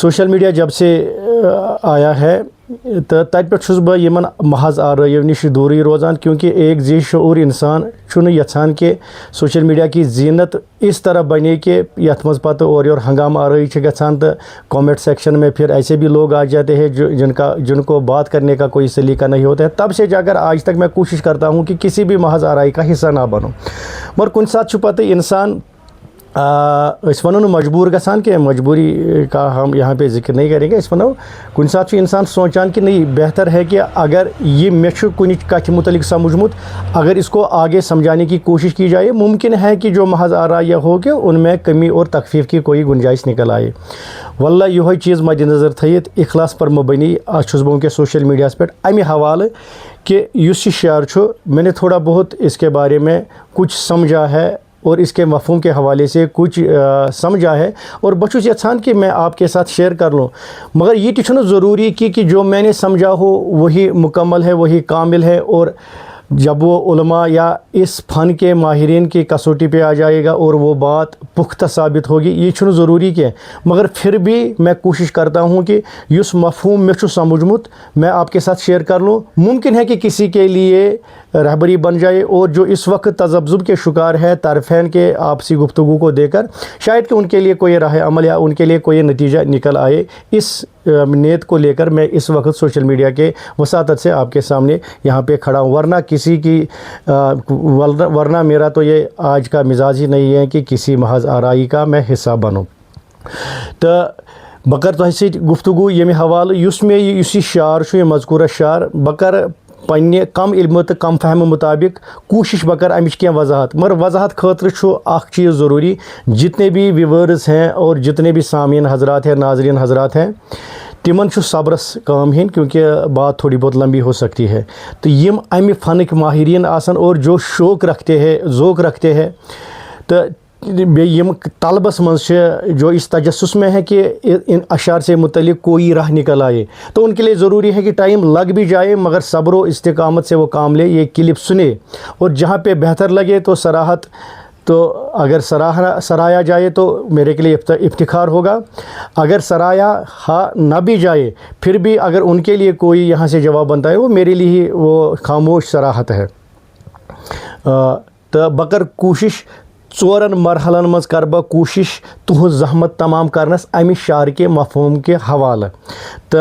Social media جب سے آیا ہے تو تب پہ چھس بہ یمن محض آرائیو نش دوری روزان، کیونکہ ایک ذی شعور انسان چھُنہٕ یژھان کہ سوشل میڈیا کی زینت اس طرح بنے کہ یتھ مز پتہ اور یور ہنگامہ آرائی چھ گژھان تو کامنٹ سیکشن میں پھر ایسے بھی لوگ آ جاتے ہیں جن کو بات کرنے کا کوئی سلیقہ نہیں ہوتا ہے. تب سے جا کر آج تک میں کوشش کرتا ہوں کہ کسی بھی محض آرائی کا حصہ نہ بنوں. مگر کن ساتھ چھُ پتہ انسان اس ونو مجبور گژھان کہ مجبوری کا ہم یہاں پہ ذکر نہیں کریں گے. اس ونو کن ساتھ چھُ انسان سوچان کہ نہیں بہتر ہے کہ اگر یہ مے چھُ کُنہِ کتھ متعلق سمجھمت اگر اس کو آگے سمجھانے کی کوشش کی جائے، ممکن ہے کہ جو محض آرائیہ ہو کہ ان میں کمی اور تخفیف کی کوئی گنجائش نکل آئے. واللہ یہ چیز مد نظر تھیت اخلاص پر مبنی چھس بہ ونکیس سوشل میڈیاس پہ امہ حوالہ کہ اس یہ شعر چھُ میں نے تھوڑا بہت اس کے بارے میں کچھ سمجھا ہے اور اس کے مفہوم کے حوالے سے کچھ سمجھا ہے اور بہ چھُس یژھان کہ میں آپ کے ساتھ شیئر کر لوں. مگر یہ تہ چھُنہٕ ضروری کہ جو میں نے سمجھا ہو وہی مکمل ہے، وہی کامل ہے، اور جب وہ علماء یا اس فن کے ماہرین کی کسوٹی پہ آ جائے گا اور وہ بات پختہ ثابت ہوگی، یہ چھُنہٕ ضروری کہ. مگر پھر بھی میں کوشش کرتا ہوں کہ اس مفہوم میں چھُ سمجھمت میں آپ کے ساتھ شیئر کر لوں. ممکن ہے کہ کسی کے لیے رہبری بن جائے، اور جو اس وقت تذبذب کے شکار ہے طرفین کے آپسی گفتگو کو دے کر شاید کہ ان کے لیے کوئی راہ عمل یا ان کے لیے کوئی نتیجہ نکل آئے. اس نیت کو لے کر میں اس وقت سوشل میڈیا کے وساطت سے آپ کے سامنے یہاں پہ کھڑا ہوں. ورنہ کسی کی ورنہ میرا تو یہ آج کا مزاج ہی نہیں ہے کہ کسی محض آرائی کا میں حصہ بنوں. تو بکر تہ ست گفتگو یمہ حوالہ اس میں یہ شعر یہ مذکورہ شعر بکر پنہ کم علم تو کم فہم مطابق کوشش بکر امچ کی وضاحت. مگر وضاحت خاطر چھُ اخ چیز ضروری، جتنے بھی ویورز ہیں اور جتنے بھی سامعین حضرات ہیں، ناظرین حضرات ہیں، تمن چھُ صبرس کام ہین، کیونکہ بات تھوڑی بہت لمبی ہو سکتی ہے. تو یم امہ فنک ماہرین آسن اور جو شوق رکھتے ہیں، ذوق رکھتے ہیں، تو یم طلبس منز جو اس تجسس میں ہے کہ ان اشعار سے متعلق کوئی راہ نکل آئے، تو ان کے لیے ضروری ہے کہ ٹائم لگ بھی جائے مگر صبر و استقامت سے وہ کام لے، یہ کلپ سنے اور جہاں پہ بہتر لگے تو سراحت، تو اگر سرایا جائے تو میرے کے لیے افتخار ہوگا. اگر سرایا نہ بھی جائے پھر بھی اگر ان کے لیے کوئی یہاں سے جواب بنتا ہے وہ میرے لیے وہ خاموش سراحت ہے. تو بکر کوشش ژورن مرحلن مز کر بہ کوشش تہذ زحمت تمام کرنس امہ شعر کے مفہوم کے حوالہ. تو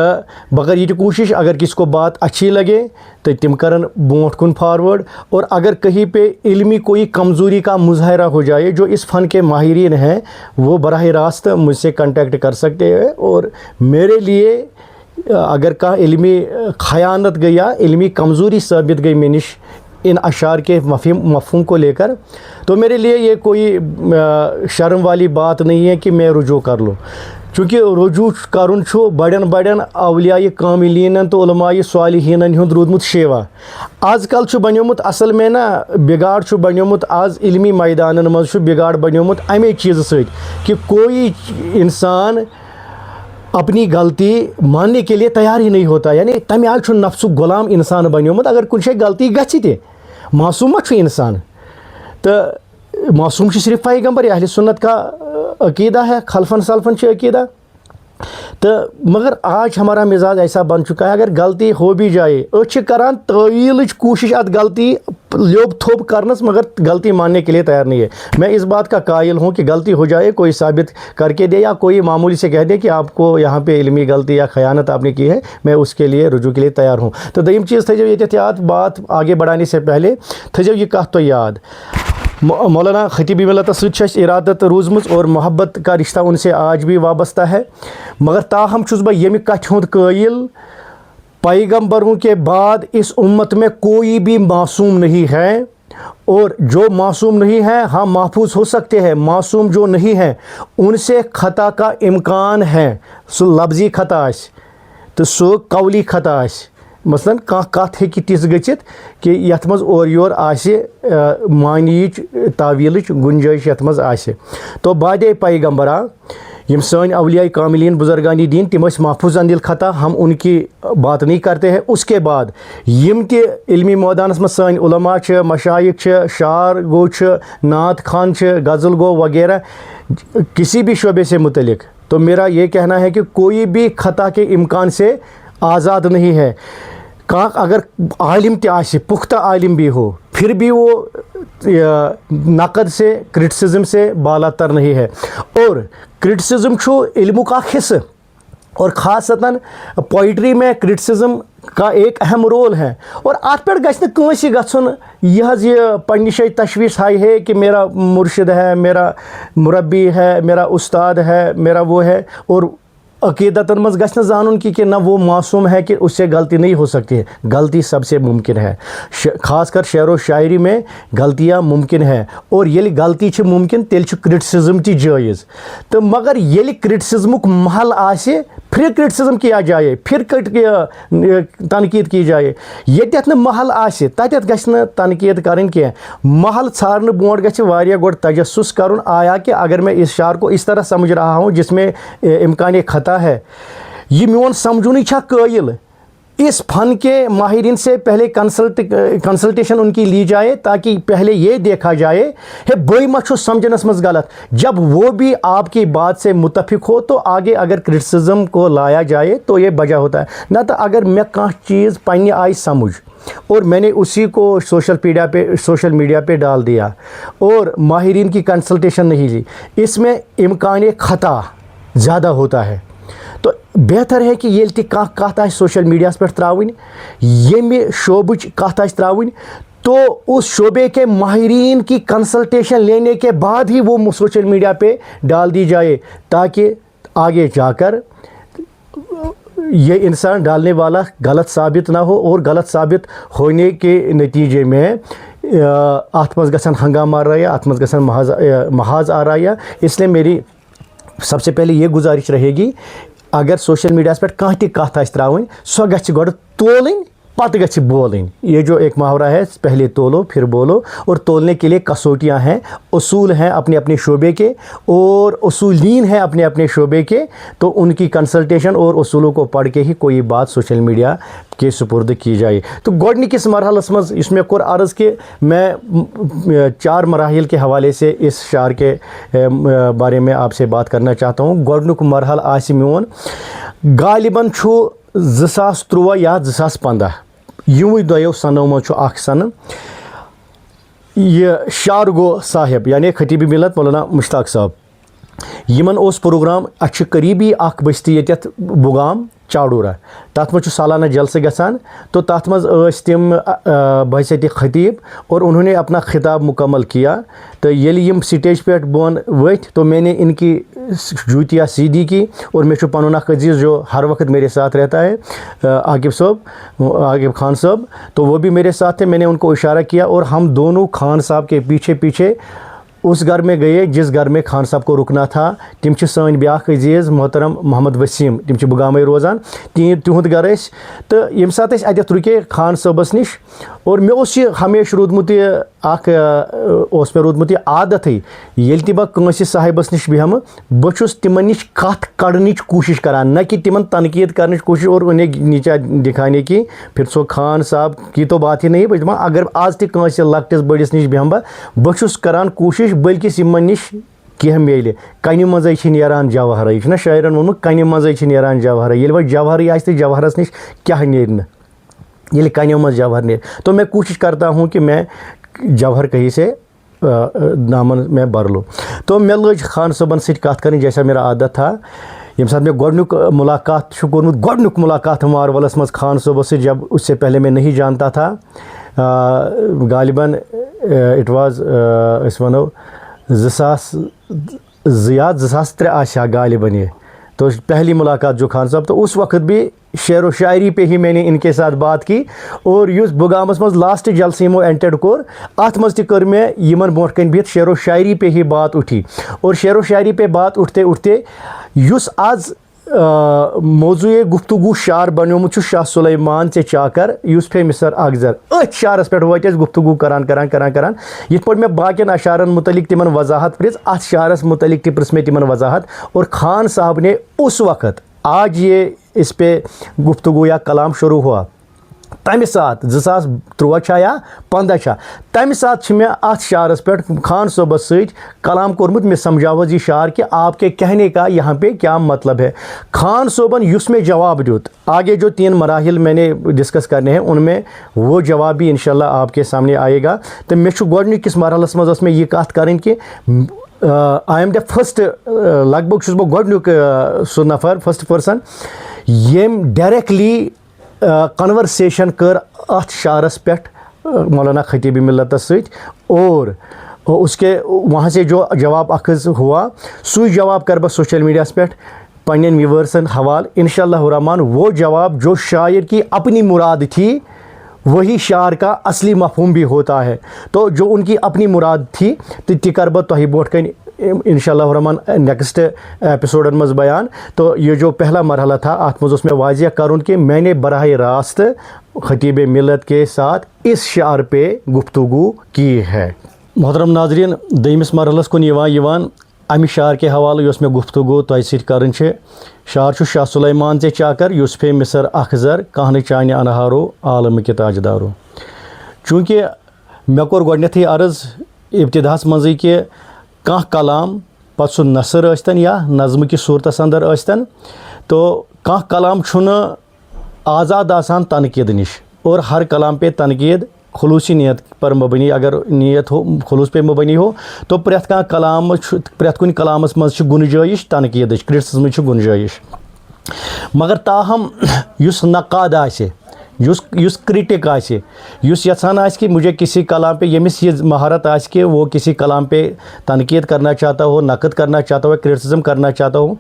بغیر یہ کوشش اگر کسی کو بات اچھی لگے تو تم کرن برونٹ کن فارورڈ، اور اگر کہیں پہ علمی کوئی کمزوری کا مظاہرہ ہو جائے جو اس فن کے ماہرین ہیں وہ براہ راست مجھ سے کنٹیکٹ کر سکتے ہیں. اور میرے لیے اگر کا علمی خیانت گئی یا علمی کمزوری ثابت گئی میں نش ان اشعار کے مفہوم کو لے کر، تو میرے لیے یہ کوئی شرم والی بات نہیں ہے کہ میں رجوع کر لوں. چونکہ رجوع کرن چھُ بڑن اولیاء کاملین تو علماء صالحین ہند رودمت شیوا. آج کل چھُ بنیومت اصل میں نا بگاڑ چھُ بنیومت آج علمی میدانن مز چھُ بگاڑ بنیومت امے چیز سۭتۍ کہ کوئی انسان اپنی غلطی ماننے کے لیے تیار ہی نہیں ہوتا. یعنی تمہ آج چھُ نفسُک غلام انسان بنیومت. اگر کُنہِ جایہِ غلطی گژھِ تہِ معصوم چھُ انسان، تو معصوم صرف پیغمبر اہل سنت کا عقیدہ ہے، خلفن سلفن چھِ عقیدہ. تو مگر آج ہمارا مزاج ایسا بن چکا ہے اگر غلطی ہو بھی جائے أسۍ چھِ کران تعویلٕچ کوشش ات غلطی لیوب تھوپ کرنس، مگر غلطی ماننے کے لیے تیار نہیں ہے. میں اس بات کا قائل ہوں کہ غلطی ہو جائے کوئی ثابت کر کے دے یا کوئی معمولی سے کہہ دے کہ آپ کو یہاں پہ علمی غلطی یا خیانت آپ نے کی ہے، میں اس کے لیے رجوع کے لیے تیار ہوں. تو دویم چیز تھیو یہ احتیاط بات آگے بڑھانے سے پہلے تھیو یہ کہت تو یاد، مولانا خطیب ملت ست ارادت روزمز اور محبت کا رشتہ ان سے آج بھی وابستہ ہے. مگر تاہم چھس بہ یمہ کتھ ہند قائل پیغمبروں کے بعد اس امت میں کوئی بھی معصوم نہیں ہے، اور جو معصوم نہیں ہے ہاں محفوظ ہو سکتے ہیں. معصوم جو نہیں ہے ان سے خطا کا امکان ہے، سو لفظی خطا آس تو سو قولی خطا آس. مثلاً کت ہیٚکہِ تِژھ گٔژھِتھ کہ یتھ منٛز اورٕ یور آسہِ معنیِچ تعویلٕچ گُنجٲیش یتھ منٛز آسہِ. تو بعدے پیغمبرا یم سٲنۍ اولیاء کاملین بزرگانی دین تم ٲسۍ محفوظ اندل خطا، ہم ان کی بات نہیں کرتے ہیں. اس کے بعد یم تہِ علمی میدانس منٛز سٲنۍ علماء چھِ، مشایخ چھِ، شاعر گوٚو چھِ، نعت خان چھِ، غزل گو وغیرہ کسی بھی شعبے سے متعلق تو میرا یہ کہنا ہے کہ کوئی بھی خطا کے امکان سے آزاد نہیں ہے. اگر عالم تہ آسہِ, پختہ عالم بھی ہو, پھر بھی وہ نقد سے, کرٹسزم سے بالا تر نہیں ہے. اور کرٹسزم چھو علمک اخ حصہ, اور خاصتاً پوئٹری میں کرٹسزم کا ایک اہم رول ہے. اور ات پہ گژھِ نہٕ کٲنٛسہِ گژھُن یہ پنٛنہِ جایہِ تشویش ہائی ہے کہ میرا مرشد ہے, میرا مربی ہے, میرا استاد ہے, میرا وہ ہے, اور عقیدتاً مز گژھِ نہٕ زانُن کہ نہ وہ معصوم ہے کہ اس سے غلطی نہیں ہو سکتی ہے. غلطی سب سے ممکن ہے, خاص کر شعر و شاعری میں غلطیاں ممکن ہے. اور ییٚلہِ غلطی چھِ ممکن تیٚلہِ چھُ کرٹسزم تہِ جٲیز. تو مگر ییٚلہِ کرٹسزمُک محل آسہِ پھر کرٹسزم کیا جائے, پھر تنقید کی جائے. ییٚتٮ۪تھ نہٕ محل آسہِ تتٮ۪تھ گژھِ نہٕ تنقید کَرٕنۍ کینٛہہ. محل ژھارنہٕ برونٛٹھ گژھِ واریاہ گۄڈٕ تجسس کرُن آیا کہ اگر میں اس شعر کو اس طرح سمجھ رہا ہوں جس میں امکان خطا ہے, یہ میون سمجھونی چھا قائل. اس فن کے ماہرین سے پہلے کنسلٹیشن ان کی لی جائے تاکہ پہلے یہ دیکھا جائے ہے بھائی ما چھو سمجھنس مز غلط. جب وہ بھی آپ کی بات سے متفق ہو تو آگے اگر کرٹسزم کو لایا جائے تو یہ بجا ہوتا ہے. نہ تو اگر میں کانٛہہ چیز پنٛنہِ آیہِ سمجھ اور میں نے اسی کو سوشل میڈیا پہ ڈال دیا اور ماہرین کی کنسلٹیشن نہیں لی, اس میں امکان خطا زیادہ ہوتا ہے. تو بہتر ہے کہ ییٚلہِ تہِ کانٛہہ کتھ آسہِ سوشل میڈیاہس پٮ۪ٹھ ترٛاوٕنۍ, ییٚمہِ شعبٕچ کتھ آسہِ ترٛاوٕنۍ, تو اس شعبے کے ماہرین کی کنسلٹیشن لینے کے بعد ہی وہ سوشل میڈیا پہ ڈال دی جائے تاکہ آگے جا کر یہ انسان ڈالنے والا غلط ثابت نہ ہو, اور غلط ثابت ہونے کے نتیجے میں اتھ منٛز گژھن ہنگامہ آرایہ, اتھ منٛز گژھن محاذ آرایہ. اس لیے میری سب سے پہلے یہ گزارش رہے گی اگر سوشل میڈیا پہ کانٛہہ تہِ کتھ آسہِ ترٛاوٕنۍ سۄ گژھِ گۄڈٕ تولٕنۍ پتہٕ گژھِ بولٕنۍ. یہ جو ایک محاورہ ہے پہلے تولو پھر بولو, اور تولنے کے لیے کسوٹیاں ہیں, اصول ہیں اپنے اپنے شعبے کے, اور اصولین ہیں اپنے اپنے شعبے کے. تو ان کی کنسلٹیشن اور اصولوں کو پڑھ کے ہی کوئی بات سوشل میڈیا کے سپرد کی جائے. تو گۄڈنِکِس مرحلس منٛز یُس مےٚ کوٚر عرض کہ میں 4 مراحل کے حوالے سے اس شعر کے بارے میں آپ سے بات کرنا چاہتا ہوں. گۄڈنیُک مرحل آسہِ میون غالباً چھُ 2013 یا 2015 یِموٕے دۄیو سنو منٛز چھُ اکھ سنہٕ. یہ شعر گو صاحب یعنی خطیب ملت مولانا مشتاق صاحب, یمن اوس پروگرام اَسہِ چھُ قریبی اکھ بستی ییٚتٮ۪تھ بُگام چاڈورہ, تَتھ منٛز چھُ سالانہ جلسہ گژھان. تو تَتھ منٛز ٲسۍ تِم بحیثیت خطیب اور انہوں نے اپنا خطاب مکمل کیا. تو ییٚلہِ یِم سٹیج پٮ۪ٹھ بۄن ؤتھۍ تو میں نے ان کی جوتیاں سیدھی کی. اور مےٚ چھُ پنُن اکھ عزیز جو ہر وقت میرے ساتھ رہتا ہے, عاقب خان صاحب, تو وہ بھی میرے ساتھ تھے. میں نے ان کو اشارہ کیا اور ہم دونوں خان صاحب کے پیچھے پیچھے اس گھر میں گئے جس گھر میں خان صاحب کو رکنا تھا. تم چھِ سٲنۍ بیٛاکھ عزیز محترم محمد وسیم, تم چھِ بُگامے روزان, تِہُنٛد گھر ٲسۍ. تہٕ ییٚمہِ ساتہٕ أسۍ اَتٮ۪تھ رُکے خان صٲبس نِش, اور مےٚ اوس یہِ ہمیشہِ روٗدمُت یہِ اکھ اوس مےٚ روٗدمُت یہِ عادتھٕے ییٚلہِ تہِ بہٕ کٲنٛسہِ صاحبس نِش بیٚہمہٕ بہٕ چھُس تِمن نِش کتھ کڑنٕچ کوٗشش کران, نہ کہ تِمن تنقید کرنٕچ کوٗشش اور انہیں نیچا دکھانے کی. پھر سو خان صاحب کی تو بات ہی نہیں. بہٕ چھُس دپان اگر آز تہِ کٲنٛسہِ لۄکٹِس بٔڑِس نِش بیٚہمہٕ بہٕ چھُس کران کوٗشش بٔلکہِ یِمن نِش کینٛہہ میلہِ. کنہِ منٛزٕے چھِ نیران جوہرٕے, یہِ چھُنہ شٲعرن ووٚنمُت کنہِ منٛزٕے چھِ نیران جوہرٕے. ییٚلہِ وۄنۍ جوہرٕے آسہِ تہٕ جوہرس نِش کیٛاہ نیرِ نہٕ ییٚلہِ کنیو منٛز جوہر نیرِ. تو میں کوشش کرتا ہوں کہ میں جوہر کہیں سے دامن میں بھر لوں. تو مےٚ لٔج خان صٲبن سۭتۍ کتھ کرٕنۍ جیسا میرا عادت تھا. ییٚمہِ ساتہٕ مےٚ گۄڈنیُک ملاقات چھُ کوٚرمُت, گۄڈنیُک ملاقات مارولس منٛز خان صٲبس سۭتۍ, جب اس سے پہلے میں نہیں جانتا تھا. غالباً اٹ واز أسۍ وَنو 2003 آسہِ ہا غالباً یہ. تو پہلی ملاقات جو خان صاحب, تو اس وقت بھی شعر و شاعری پہ ہی میں نے ان کے ساتھ بات کی. اور یُس بُگامس منٛز لاسٹ جلسہٕ یِمو اینٹینڈ کوٚر اتھ منٛز تہِ کٔر مےٚ یِمن برونٛٹھ کَنۍ بِہِتھ شعر و شاعری پہ ہی بات اٹھی. اور شعر و شاعری پہ بات اٹھتے اٹھتے یُس آز موضوع گفتگو شعر بنیومُت چھُ شاہ سلیمان ژےٚ چاکر یوسف مصر اخذر, أتھۍ شعرس پٮ۪ٹھ وٲتۍ أسۍ گفتگو کران یِتھ پٲٹھۍ مےٚ باقین اشعارن متعلق تِمن وضاحت پرٛژھ اتھ شعرس متعلق تہِ پرٛژھ مےٚ تِمن وضاحت. اور خان صاحب نے اس وقت, آج یہ اس پہ گفتگو یا کلام شروع ہوا, تمہِ ساتہٕ 2013 یا 15 تمہِ ساتہٕ چھِ مےٚ اَتھ شعرَس پٮ۪ٹھ خان صٲبَس سۭتۍ کلام کوٚرمُت میں سمجھاوس یہ شعر کہ آپ کے کہنے کا یہاں پہ کیا مطلب ہے. خان صٲبن یُس مےٚ جواب دیُت آگے جو 3 مراحل میں نے ڈسکس کرنے ہیں ان میں وہ جواب بھی انشاءاللہ آپ کے سامنے آئے گا. تو مےٚ چھُ گۄڈنِکِس مرحلَس منٛز ٲس مےٚ یہِ کَتھ کَرٕنۍ کہ آئی ایم دا فسٹ لگ بگ چھُس بہٕ گۄڈنیُک سُہ نفر فسٹ پٔرسن ییٚمۍ ڈایریکٹلی کنورسیشن کر اتھ شعرس پٮ۪ٹھ مولانا خطیب ملتس سۭتۍ اور اس کے وہاں سے جو جواب اخذ ہوا سُے جواب کر بہٕ سوشل میڈیاہس پٮ۪ٹھ پنٛنٮ۪ن ویورسن حوالہٕ انشاء اللہ الرحمٰن. وہ جواب جو شاعر کی اپنی مراد تھی وہی شعر کا اصلی مفہوم بھی ہوتا ہے. تو جو ان کی اپنی مراد تھی تہِ کر بہٕ تۄہہِ برونٛٹھ کَنۍ انشاء اللہ الرحمٰن نیکسٹ ایپیسوڈن منٛز بیان. تو یہ جو پہلا مرحلہ تھا اتھ منٛز اوس مےٚ واضح کرُن کہ میں نے براہ راست خطیب ملت کے ساتھ اس شعر پہ گفتگو کی ہے. محترم ناظرین دویمِس مرحلس کُن یِوان امہِ شعر کے حوالہٕ یۄس مےٚ گفتگو تۄہہِ سۭتۍ کرٕنۍ چھِ شعر چھُ شاہ سلیمان ژے چاکر یوسفِ مصر اخذر کانٛہہ چانہِ انہارو عالمٕکہِ تاجدارو. چوٗنٛکہِ مےٚ کوٚر گۄڈنٮ۪تھٕے عرض ابتداہس منٛزٕے کہ کانٛہہ کلام پتہٕ سُہ نثر ٲسۍتن یا نظمہٕ کِس صوٗرتس انٛدر ٲسۍتن تو کانٛہہ کلام چھُنہٕ آزاد آسان تنقیٖد نِش اور ہر کلام پہ تنقیٖد خلوصی نیت پر مبنی اگر نیت ہو خلوص پہ مبنی ہو تو پرٛٮ۪تھ کانٛہہ کلام چھُ پرٛٮ۪تھ کُنہِ کلامس منٛز چھِ گُنجٲیِش تنقیٖدٕچ کرٛٹسزمٕچ چھِ گُنجٲیِش. مگر تاہم یُس نقاد آسہِ یُس کرٹک آسہِ یُس یژھان آسہِ کہ مجھے کسی کلام پہ ییٚمِس یہ مہارت آسہِ کہ وہ کسی کلام پہ تنقیٖد کرنا چاہتا ہو نقد کرنا چاہتا ہو کرٹسزم کرنا چاہتا ہو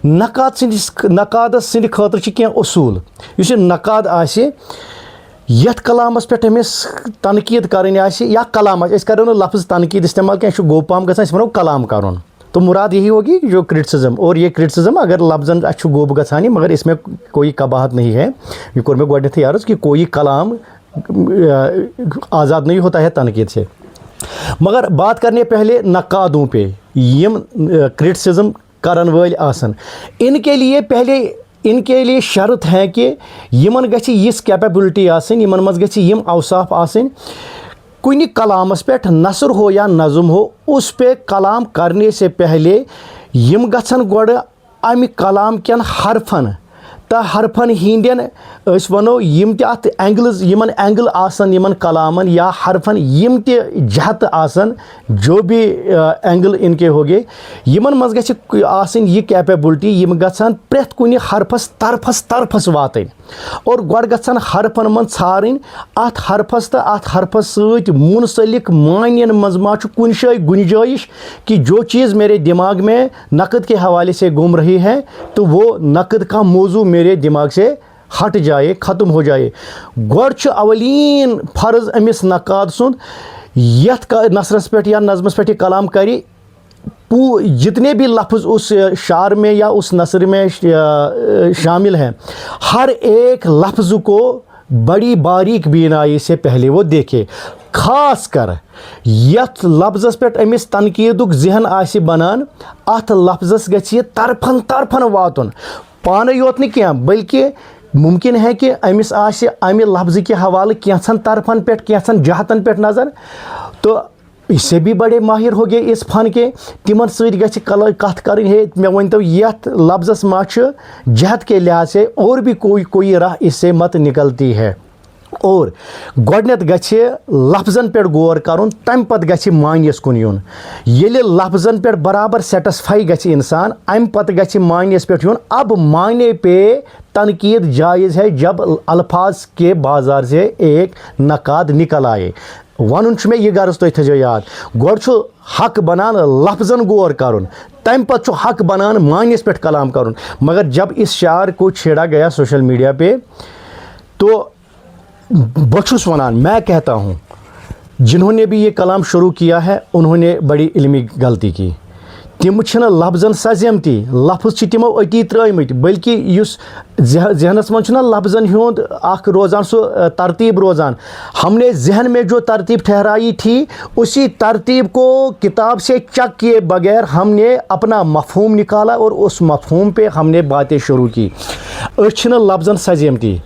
نقادس سٕنٛدِ خٲطرٕ چھِ کینٛہہ اصوٗل. یُس یہِ نقاد آسہِ یتھ کلامس پٮ۪ٹھ أمِس تنقیٖد کرٕنۍ آسہِ یا کلام آسہِ أسۍ کرو نہٕ لفظ تنقیٖد استعمال کینٛہہ یہِ چھُ گوٚب پہم گژھان أسۍ ونو کلام کرُن. تو مراد یہی ہوگی جو کرٹسزم اور یہ کرٹسزم اگر لفظن اَسہِ چھُ گوٚب گژھان یہِ مگر اس میں کوئی قباحت نہیں ہے. یہ کوٚر مےٚ گۄڈنٮ۪تھٕے عرض کہ کوئی کلام آزاد نہیں ہوتا ہے تنقیٖد سے. مگر بات کرنے پہلے نقادوں پہ یم کرٹسزم کرن وٲلۍ آسن ان کے لیے شرط ہے کہ یمن گژھِ یِژھ کیپیبلٹی آسٕنۍ یمن منٛز گژھِ یِم اوصاف آسٕنۍ کُنہِ کلامس پٮ۪ٹھ نثر ہو یا نظم ہو اس پہ کلام کرنے سے پہلے یم گژھن گۄڈٕ امہِ کلام کٮ۪ن حرفن تہٕ حرفن ہِنٛدٮ۪ن أسۍ ونو یِم تہِ اتھ اینگلز یمن اینگل آسن یمن کلامن یا حرفن یم تہِ جہت آسن جو بھی اینگل ان کے ہوگے یمن منٛز گژھِ آسٕنۍ یہِ کیپیبلٹی یم گژھن پرٛٮ۪تھ کُنہِ حرفس طرفس واتٕنۍ اور گۄڈٕ گژھن حرفن منٛز ژھارٕنۍ اتھ حرفس تہٕ اتھ حرفس سۭتۍ منسلک معنین منٛز ما چھُ کُنہِ جایہِ گُنجٲیش کہ جو چیز میرے دماغ میں نقد کے حوالے سے گھوم رہی ہے تو وہ نقد کا موضوع میرے دماغ سے ہٹ جائے ختم ہو جائے. گۄڈٕ چھُ اولین فرض أمِس نقاد سُنٛد یتھ نثرس پٮ۪ٹھ یا نظمس پٮ۪ٹھ یہ کلام کرِ جتنے بھی لفظ اس شعر میں یا اس نثر میں شامل ہیں ہر ایک لفظ کو بڑی باریک بینائی سے پہلے وہ دیکھے. خاص کر یتھ لفظس پٮ۪ٹھ أمِس تنقیٖدُک ذہن آسہِ بنان اتھ لفظس گژھِ یہِ طرفن واتُن پانے یوت نہٕ کینٛہہ بلکہ ممکن ہے کہ أمِس آسہِ امہِ لفظ کے حوالہٕ کینٛژھن طرفن پٮ۪ٹھ کینٛژھن جہتن پٮ۪ٹھ نظر تو اس سے بھی بڑے ماہر ہو گئے اس فن کے تمن سۭتۍ گژھِ کتھ کرٕنۍ ہے مےٚ ؤنۍتو یتھ لفظس ما چھُ جہت کے لحاظ سے اور بھی کوئی راہ اس سے مت نکلتی ہے. اور گۄڈنٮ۪تھ گژھِ لفظن پٮ۪ٹھ غور کرُن تمہِ پتہٕ گژھِ معنیَس کُن یُن. ییٚلہِ لفظن پٮ۪ٹھ برابر سیٹسفائی گژھِ انسان امہِ پتہٕ گژھِ معنیَس پٮ۪ٹھ یُن. اب معنی پہ تنقید جائز ہے جب الفاظ کے بازار سے ایک نقاد نکل آئے. ونُن چھُ مےٚ یہِ غرض تُہۍ تھٲیزیو یاد گۄڈٕ چھُ حق بنان لفظن غور کرُن تمہِ پتہٕ چھُ حق بنان معنیَس پٮ۪ٹھ کلام کرُن. مگر جب اس شعر کو چھیڑا گیا سوشل میڈیا پہ تو بہٕ چھُس ونان میں کہتا ہوں جنہوں نے بھی یہ کلام شروع کیا ہے انہوں نے بڑی علمی غلطی کی. تم چھِنہٕ لفظن سزیمتی لفظ چھِ تِمو أتی ترٛٲیمٕتۍ بلکہ یُس ذہنس منٛز چھُنہ لفظن ہُنٛد اکھ روزان سُہ ترتیب روزان ہم نے ذہن میں جو ترتیب ٹھہرائی تھی اسی ترتیب کو کتاب سے چیک کیے بغیر ہم نے اپنا مفہوم نکالا اور اس مفہوم پہ ہم نے باتیں شروع کی. أسۍ چھِنہٕ لفظن سزیمتی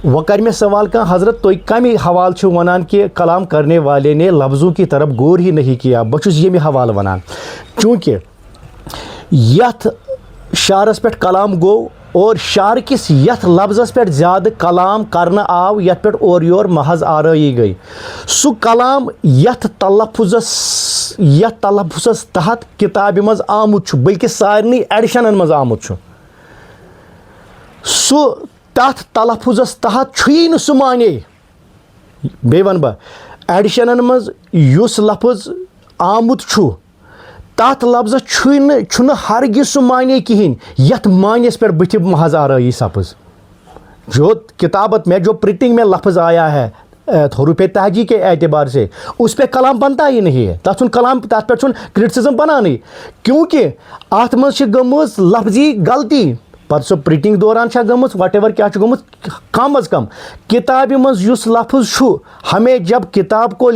وہ کر میں سوال کا حضرت تو کمی حوال چھو ونان کہ کلام کرنے والے نے لفظوں کی طرف غور ہی نہیں کیا بچس یہ حوال ونان چونکہ یت شعرس پہ کلام گو اور شعر کس یت لفظس پہ زیادہ کلام کرنا آو یت پہ اور یور محض آرائی گئی سو کلام یت تلفظس تحت کتاب مز آمت چھو بلکہ سارنی ایڈیشنن مز آمت چھو سو تات تلفظس تحت چھوئی نہ سو مانے بیٚیہِ وَنہٕ بہٕ ایڈیشنن مز یُس لفظ آمت چھو تات لفظس چھُنہٕ ہرگز سُہ معنی کہین یتھ معنیس پہ بتھ محض آرائی سپز جو کتابت میں جو پرنٹنگ میں لفظ آیا ہے حروف تہجی کے اعتبار سے اس پہ کلام بنتا ہی نہیں ہے تر کلام تر پہ کرٹسزم بنانے کیونکہ ات مز گمز لفظی غلطی پتہ سو پرنٹنگ دوران گمت وٹ ایور کیا گومت کم از کم کتاب مز یس لفظ چھو ہمیں جب کتاب کو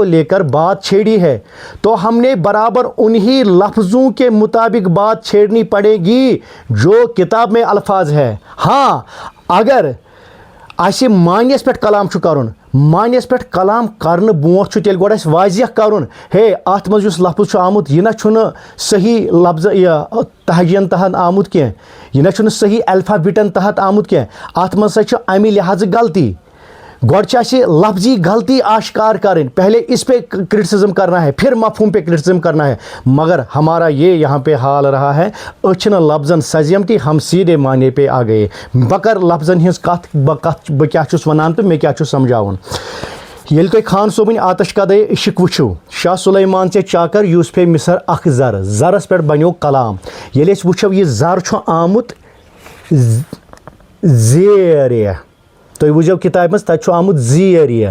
لے کر بات چھیڑی ہے تو ہم نے برابر انہی لفظوں کے مطابق بات چھیڑنی پڑے گی جو کتاب میں الفاظ ہے ہاں اگر اسہ معنیس پہ کلام کرن معنیس پہ کلام کرنے برونٹھ تیل گوڑ اسہ واضح کرن ہے ات مز یس لفظ آمت یہ نہ صحیح لفظ یہ تہجین تحت آمت کی یہ نہ صحیح الفابیٹن تحت آمت کی ات مز سا امہ لحاظ غلطی گوڑ لفظی غلطی آشکار کریں پہلے اس پہ کرٹسزم کرنا ہے پھر مفہوم پہ کرٹسزم کرنا ہے مگر ہمارا یہ یہاں پہ حال رہا ہے اچھن لفظن سزیمتی ہم سیدھے معنی پہ آ گئے بکر لفظن ہز کت بہ کیا چھس ونان تو میں کیا چھس سمجھاون یل تھی خان صوبن آتش کدے عشق وچھو شاہ سلیمان ژے چاکر یوسف مصر اخ زر زرس پہ بنیو کلام یل اس وچھو یہ زر چھو آمت زیرے تُہۍ وٕچھو کتابہِ منٛز تَتہِ چھُ آمُت زیریہ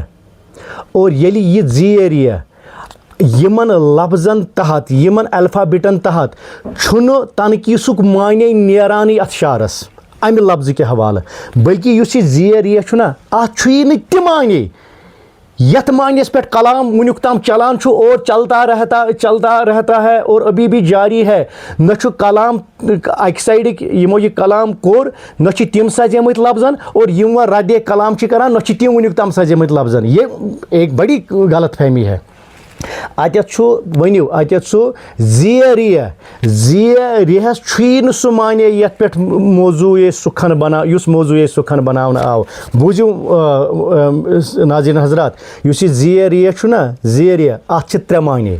اور ییٚلہِ یہِ زیریہ یِمن لفظن تحت یِمن الفابیٹن تحت چھُنہٕ تنقیٖسُک معنی نیرانٕے اتھ شعرس امہِ لفظ کہِ حوالہٕ بلکہِ یُس یہِ زیریہ چھُنہ اتھ چھُیی نہٕ تہِ معنی یتھ معنیس پہ کلام ونیُک تام چلان چھُ اور چلتا رہتا ہے اور ابھی بھی جاری ہے نہ چھُ کلام اکہ سائڈک یمو یہ کلام کور نہ چھِ تِم سجیمٕتۍ لفظن اور یم وۄنۍ ردِ کلام چھِ کران نہ چھِ تِم ونیُک تام سجیمٕتۍ لفظن یہ ایک بڑی غلط فہمی ہے اتیتھ چھُ ؤنِو اتیتھ سُہ زیریہس چھُیی نہٕ سُہ معنی یتھ پٮ۪ٹھ موضوع یُس موضوع سُکھن بناونہٕ آو بوٗزِو ناظریٖن حضرات یُس یہِ زیریہ چھُ نا زیریہ اتھ چھِ ترٛےٚ معنی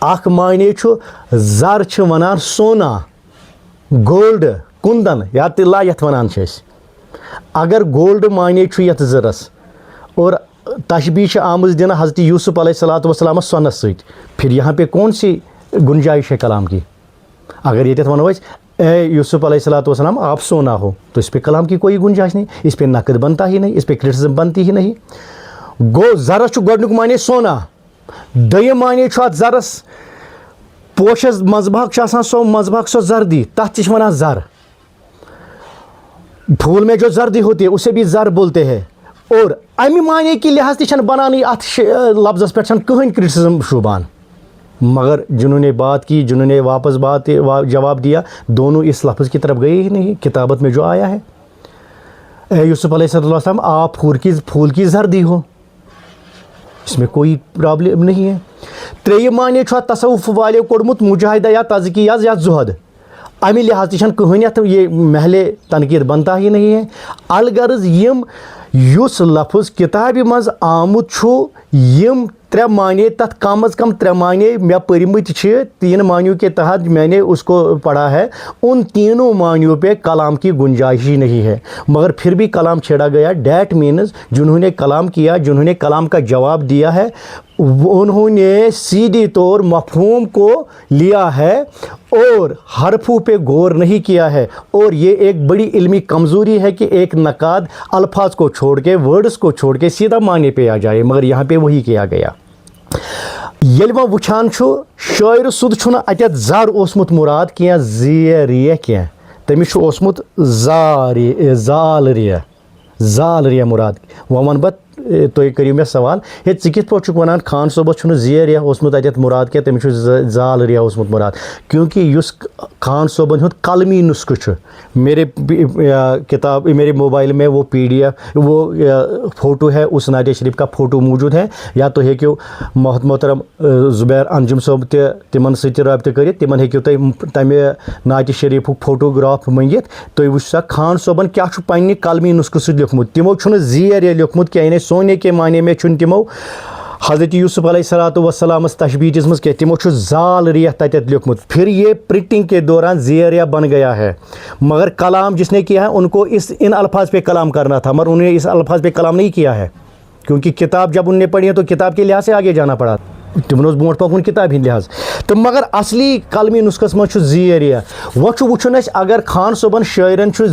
اکھ معنی چھُ زر چھِ ونان سونا گولڈ کُندن یا تِلا یتھ ونان چھِ أسۍ اگر گولڈ معنی چھُ یتھ زرس اور تشبیح آمز دن حضرت یوسف علیہ الصلوۃ والسلام سونس ست پھر یہاں پہ کون سی گنجائش ہے کلام کی اگر یہ ونو اے یوسف علیہ الصلوۃ والسلام آپ سونا ہو تو اس پہ کلام کی کوئی گنجائش نہیں اس پہ نقد بنتا ہی نہیں اس پہ کرٹسزم بنتی ہی نہیں گو زرس گۄڈنیُک معنی سونا دوٚیِم معنی چھُ اتھ زرس پوشس مذبحک آسان سو مذبحک سو زردی تتھ تہِ چھِ ونان زر پھول میں جو زردی ہوتی ہے اسے بھی زر بولتے ہیں اور امہ معنی کی لحاظ تہ بنانے ات لفظس پہ کہین کرٹسزم شوبان مگر جنہوں نے بات کی جنہوں نے واپس جواب دیا دونوں اس لفظ کی طرف گئے ہی نہیں کتابت میں جو آیا ہے اے یوسف علیہ السلام آپ پھول کی زردی ہو اس میں کوئی پرابلم نہیں ہے ترٛیٚیِم معنی چھُ اتھ تصوف والیو کوٚڑمُت مجاہدہ یا تزکیہ یا زہد امہ لحاظ تہ کہین اتھ یہ محلِ تنقید بنتا ہی نہیں ہے الغرض یُس لفظ کتابہ مز آمت چھُ یم ترٛےٚ معنی تتھ کم از کم ترٛےٚ معنی مےٚ پٔرمٕتۍ چھِ 3 معنیوں کے تحت میں نے اس کو پڑھا ہے ان تینوں معنیوں پہ کلام کی گنجائش ہی نہیں ہے مگر پھر بھی کلام چھیڑا گیا دیٹ مینز جنہوں نے کلام کیا جنہوں نے کلام کا جواب دیا ہے انہوں نے سیدھی طور مفہوم کو لیا ہے اور حرفوں پہ غور نہیں کیا ہے اور یہ ایک بڑی علمی کمزوری ہے کہ ایک نقاد الفاظ کو چھوڑ کے ورڈز کو چھوڑ کے سیدھا معنی پہ آ جائے مگر یہاں پہ وہی کیا گیا یل وہ وچھان چھو شاعر سُد چھُنہٕ اتیتھ زر اوسمُت مراد کینٛہہ زیریہ کینٛہہ تٔمِس چھُ اوسمُت زال ریہ مراد وۄنۍ وَنہٕ بہٕ تُہۍ کٔرِو مےٚ سوال ہے ژٕ کِتھ پٲٹھۍ چھُکھ وَنان خان صٲبَس چھُنہٕ زیر اوسمُت اَتٮ۪تھ مُراد کینٛہہ تٔمِس چھُ زال ریا اوسمُت مُراد کیونکہِ یُس خان صٲبَن ہُنٛد قلمی نُسخہٕ چھُ میرے کتاب میرے موبائل میں وہ PDF وہ فوٹو ہے اس نعت شریف کا فوٹو موجود ہے یا تُہۍ ہیٚکِو محترم زبیر انجم صٲب تہِ تِمن سۭتۍ رٲبطہٕ کٔرِتھ تِمن ہیٚکِو تُہۍ تَمہِ نعتِ شریفُک فوٹوگراف مٔنگِتھ تُہۍ وٕچھِو سا خان صٲبن کیاہ چھُ پننہِ قلمی نُسخہٕ سۭتۍ لیوکھمُت تِمو چھُنہٕ زیر لیوکھمُت کینٛہہ یعنی سونے کے معنی میں چھُنہٕ تِمو حضرت یوسف علیہ الصلوۃ والسلامس تشبیہ دِژمٕژ کینٛہہ تِمو چھُ زال ریح تتٮ۪تھ لیوکھمُت پھر یہ پرنٹنگ کے دوران زیر بن گیا ہے مگر کلام جس نے کیا ہے ان کو ان الفاظ پہ کلام کرنا تھا مگر انہوں نے اس الفاظ پہ کلام نہیں کیا ہے کیونکہ کتاب جب ان نے پڑھی ہے تو کتاب کے لحاظ سے آگے جانا پڑا تمن اوس برونٛٹھ پکُن کتاب ہِنٛدِ لحاظ تہٕ مگر اصلی قلمی نُسخس منٛز چھُ زیر وۄنۍ چھُ وٕچھُن اَسہِ اگر خان صٲبن شٲعرن چھُ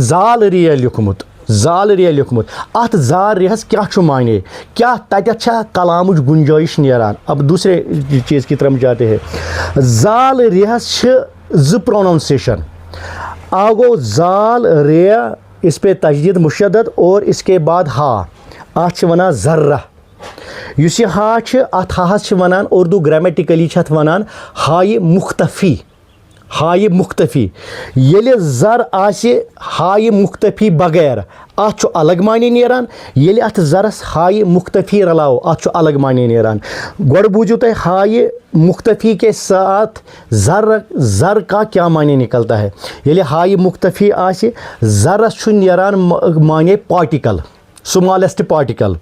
زال ریا لیوکھمُت زال ریا لیوکھمُت اتھ زال ریحس کیاہ چھُ معنی کیاہ تتٮ۪تھ چھا کلامٕچ گُنجٲیش نیران اب دوسرے چیز کی طرف جاتے ہیں زال ریحس چھِ زٕ پروناؤنسیشن اکھ گوٚو زال ریا اس پہ تجدید مشدد اور اس کے بعد ہا اتھ چھِ ونان ذرہ یُس یہِ ہا چھِ اتھ ہاہس چھِ ونان اردو گریمیٹِکلی چھِ اتھ ونان ہایہِ مختفی ہایہِ مختفی ییٚلہِ زر آسہِ ہایہِ مختفی بغیر اتھ چھُ الگ معنی نیران ییٚلہِ اتھ زرس ہایہِ مختفی رلاوو اتھ چھُ الگ معنی نیران گۄڈٕ بوٗزِو تُہۍ ہایہِ مختفی کے ساتھ زر کا کیا معنی نکلتا ہے ییٚلہِ ہایہِ مختفی آسہِ زرس چھُ نیران معنی پارٹیکل سمالسٹ پارٹیکل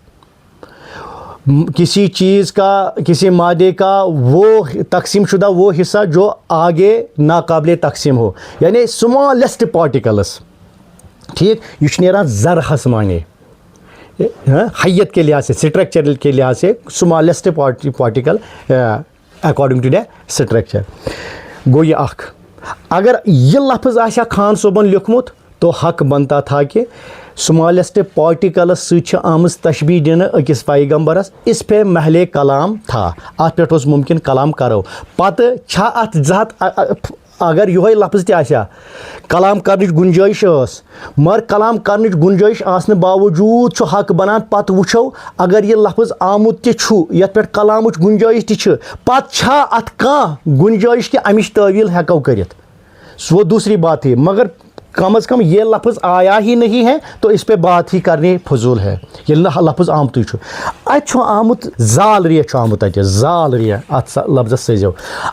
کسی چیز کا کسی مادے کا وہ تقسیم شدہ وہ حصہ جو آگے ناقابل تقسیم ہو یعنی اسمالسٹ پارٹیکلس ٹھیک یہ چھُ نیران زرہس معنی حیت کے لحاظ سے سٹرکچر کے لحاظ سے smallest particle according to the structure گوٚو یہِ اکھ اگر یہ لفظ آسہِ خان صٲبن لیوکھمُت تو حق بنتا تھا کہ اسمالسٹ پارٹیکلس سۭتۍ چھِ آمٕژ تشبیہ دِنہٕ أکِس پیغمبرس اس پہ محلے کلام تھا اتھ پٮ۪ٹھ اوس ممکن کلام کرو پتہٕ چھا اتھ زٕ اگر یِہوے لفظ تہِ آسہِ ہا کلام کرنٕچ گُنجٲیش ٲس مگر کلام کرنٕچ گُنجٲیش آسنہٕ باوجوٗد چھُ حق بنان پتہٕ وٕچھو اگر یہِ لفظ آمُت تہِ چھُ یتھ پٮ۪ٹھ کلامٕچ گُنجٲیش تہِ چھِ پتہٕ چھا اتھ کانٛہہ گُنجٲیش کہِ امِچ تعویٖل ہٮ۪کو کٔرِتھ وہ دوسری بات ہے مگر کم از کم یہ لفظ آیا ہی نہیں ہے تو اس پہ بات ہی کرنی فضول ہے یہ لفظ آمتُے چھُ اتہِ چھُ آمُت زال ریح چھُ آمُت اتہِ زال ریح اتھ لفظس سٔزِو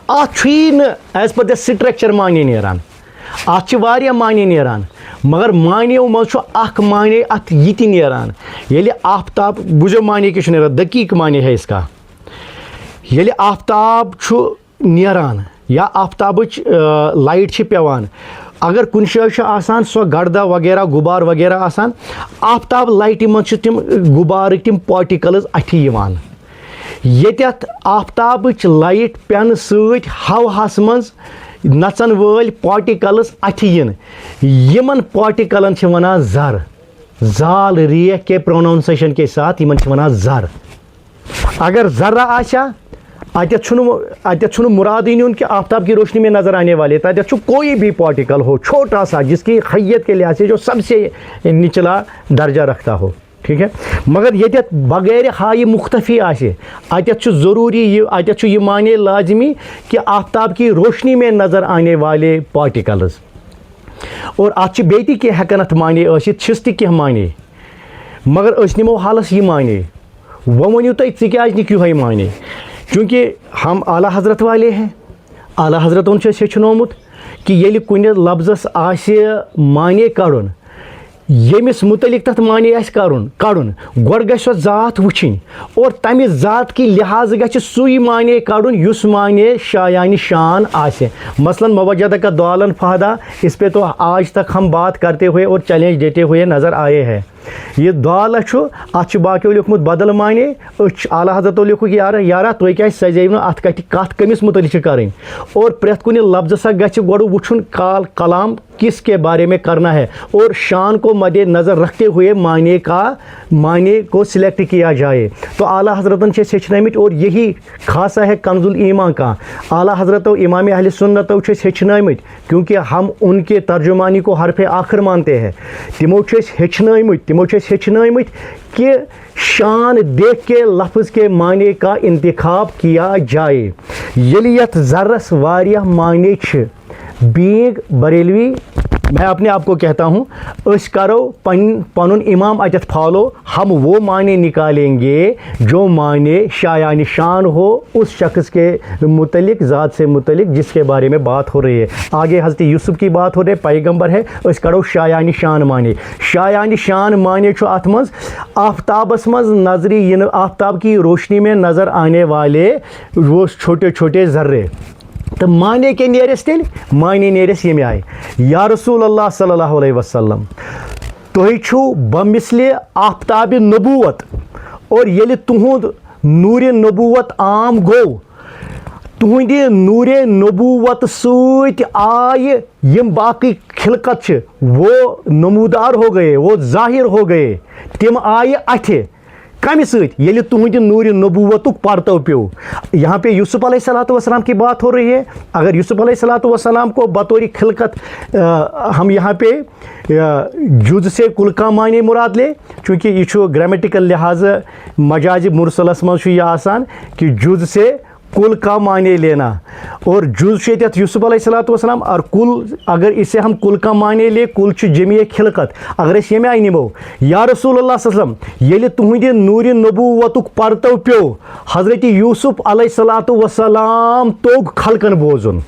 اتھ چھُیی نہٕ ایز پر د سٹرکچر معنی نیران اتھ چھِ واریاہ معنی نیران مگر معنیو منٛز چھُ اکھ معنی اتھ یہِ تہِ نیران ییٚلہِ آفتاب بوٗزِو معنی کیٛاہ چھُ نیران دقیٖق معنی ہے اس کا ییٚلہِ آفتاب چھُ نیران یا آفتابٕچ لایٹ چھِ پیٚوان اگر کُنہِ جایہِ چھُ آسان سۄ گردہ وغیرہ غُبار وغیرہ آسان آفتاب لایٹہِ منٛز چھِ تِم غُبارٕکۍ تِم پارٹِکلٕز اَتھِ یِوان ییٚتٮ۪تھ آفتابٕچ لایٹ پٮ۪نہٕ سۭتۍ ہواہس منٛز نژن وٲلۍ پارٹِکلٕز اَتھِ یِن یِمن پارٹِکلن چھِ ونان زر زال ریح کے پروناؤنسیشن کے ساتھ یِمن چھِ ونان زر اگر ذرہ آسیا اتٮ۪تھ چھُنہٕ مرادٕے نیُن کہ آفتاب کی روشنی میں نظر آنے والے تتٮ۪تھ چھُ کوئی بھی پارٹیکل ہو چھوٹا سا جس کی حیت کے لحاظ سے جو سب سے نچلا درجہ رکھتا ہو ٹھیک ہے مگر ییٚتٮ۪تھ بغیر ہایہِ مختفی آسہِ اتٮ۪تھ چھُ ضروٗری یہِ اتٮ۪تھ چھُ یہِ معنی لازمی کہ آفتاب کی روشنی میں نظر آنے والے پارٹیکلز اور اتھ چھِ بیٚیہِ تہِ کینٛہہ ہٮ۪کان اتھ معنی ٲسِتھ چھِس تہِ کینٛہہ معنی مگر أسۍ نِمو حالس یہِ معنی وۄنۍ ؤنِو تُہۍ ژٕ کیٛازِ نِکھ یِہوے معنی چونکہ ہم اعلیٰ حضرت والے ہیں اعلیٰ حضرتن چھُ اَسہِ ہیٚچھنومُت کہ ییٚلہِ کُنہِ لفظس آسہِ معنی کڑُن ییٚمِس متعلق تتھ معنی آسہِ کڑُن گۄڈٕ گژھِ سۄ ذات وٕچھِنۍ اور تمہِ ذات کی لحاظ گژھِ سُے معنی کڑُن یُس معنی شایان شان آسہِ مثلاً موجدہ کا دالن فہدا اس پہ تو آج تک ہم بات کرتے ہوئے اور چیلنج دیتے ہوئے نظر آئے ہیں یہ دالہ چھُ اتھ چھُ باقیو لیوکھمُت بدل معنی اعلیٰ حضرتو لیوکھُکھ یارا تُہۍ کیٛازِ سجٲیِو نہٕ اتھ کتھ کٔمِس متعلق چھِ کَرٕنۍ اور پرٛٮ۪تھ کُنہِ لفظس گژھِ گۄڈٕ وٕچھُن کلام کس کے بارے میں کرنا ہے اور شان کو مد نظر رکھتے ہوئے معنی کو سلیکٹ کیا جائے تو اعلیٰ حضرتن چھِ أسۍ ہیٚچھنٲومٕتۍ اور یہی خاصہ ہے کنز الایمان کا اعلیٰ حضرتو امام اہل سنتو چھِ أسۍ ہیٚچھنٲومٕتۍ کیونکہ ہم ان کے ترجمانی کو حرف آخر مانتے ہیں تِمو چھِ أسۍ ہیٚچھنٲومٕتۍ تمو ہیچنمت کہ شان دیکھ کے لفظ کے معنی کا انتخاب کیا جائے. یلی یت ذرس واریاہ معنی چھ بینگ بریلوی میں اپنے آپ کو کہتا ہوں اس کرو پنن امام اتت فالو. ہم وہ معنی نکالیں گے جو معنی شایان شان ہو اس شخص کے متعلق ذات سے متعلق جس کے بارے میں بات ہو رہی ہے. آگے حضرت یوسف کی بات ہو رہی ہے پیغمبر ہے اس کرو شایان شان معنی. شایان شان معنی چھو ات مز آفتابس مز نظری آفتاب کی روشنی میں نظر آنے والے وہ چھوٹے چھوٹے ذرے. تو معنی کے نیرس تیل معنی نیرس یہ آئے یا رسول اللہ صلی اللہ علیہ وسلم تُہۍ چھو بمثل آفتاب نبوت اور ییٚلہِ تُہُنٛد نور نبوت عام گو تُہنٛدِ نور نبوت سۭتۍ آیہِ یِم باقی خلقت چھِ وہ نمودار ہو گئے وہ ظاہر ہو گئے تم آیہِ اَتھِ کمی سۭتۍ ییٚلہِ تُہنٛدِ نور نبوتُک پرتو پیو. یہاں پہ یوسف علیہ الصلوۃ والسلام کی بات ہو رہی ہے. اگر یوسف علیہ الصلوۃ والسلام کو بطور خلقت ہم یہاں پہ جز سے کل کا معنی مراد لے چونکہ یہ چھو گرامیٹیکل لحاظ مجاز مرسلس مز چھُ یہِ آسان کہ جز سے کل کا معنی لینا اور جز شیت یوسف علیہ الصلوۃ والسلام اور کل اگر اسے ہم کل کا معنی لے کل چھ جمع خلقت اگر اس یہ آئی نمو یا رسول اللہ صلی اللہ علیہ وسلم ییٚلہِ تُہنٛدِ نور نبوتُک پرتو پیو حضرت یوسف علیہ الصلوۃ والسلام توگ خلقن بوزن.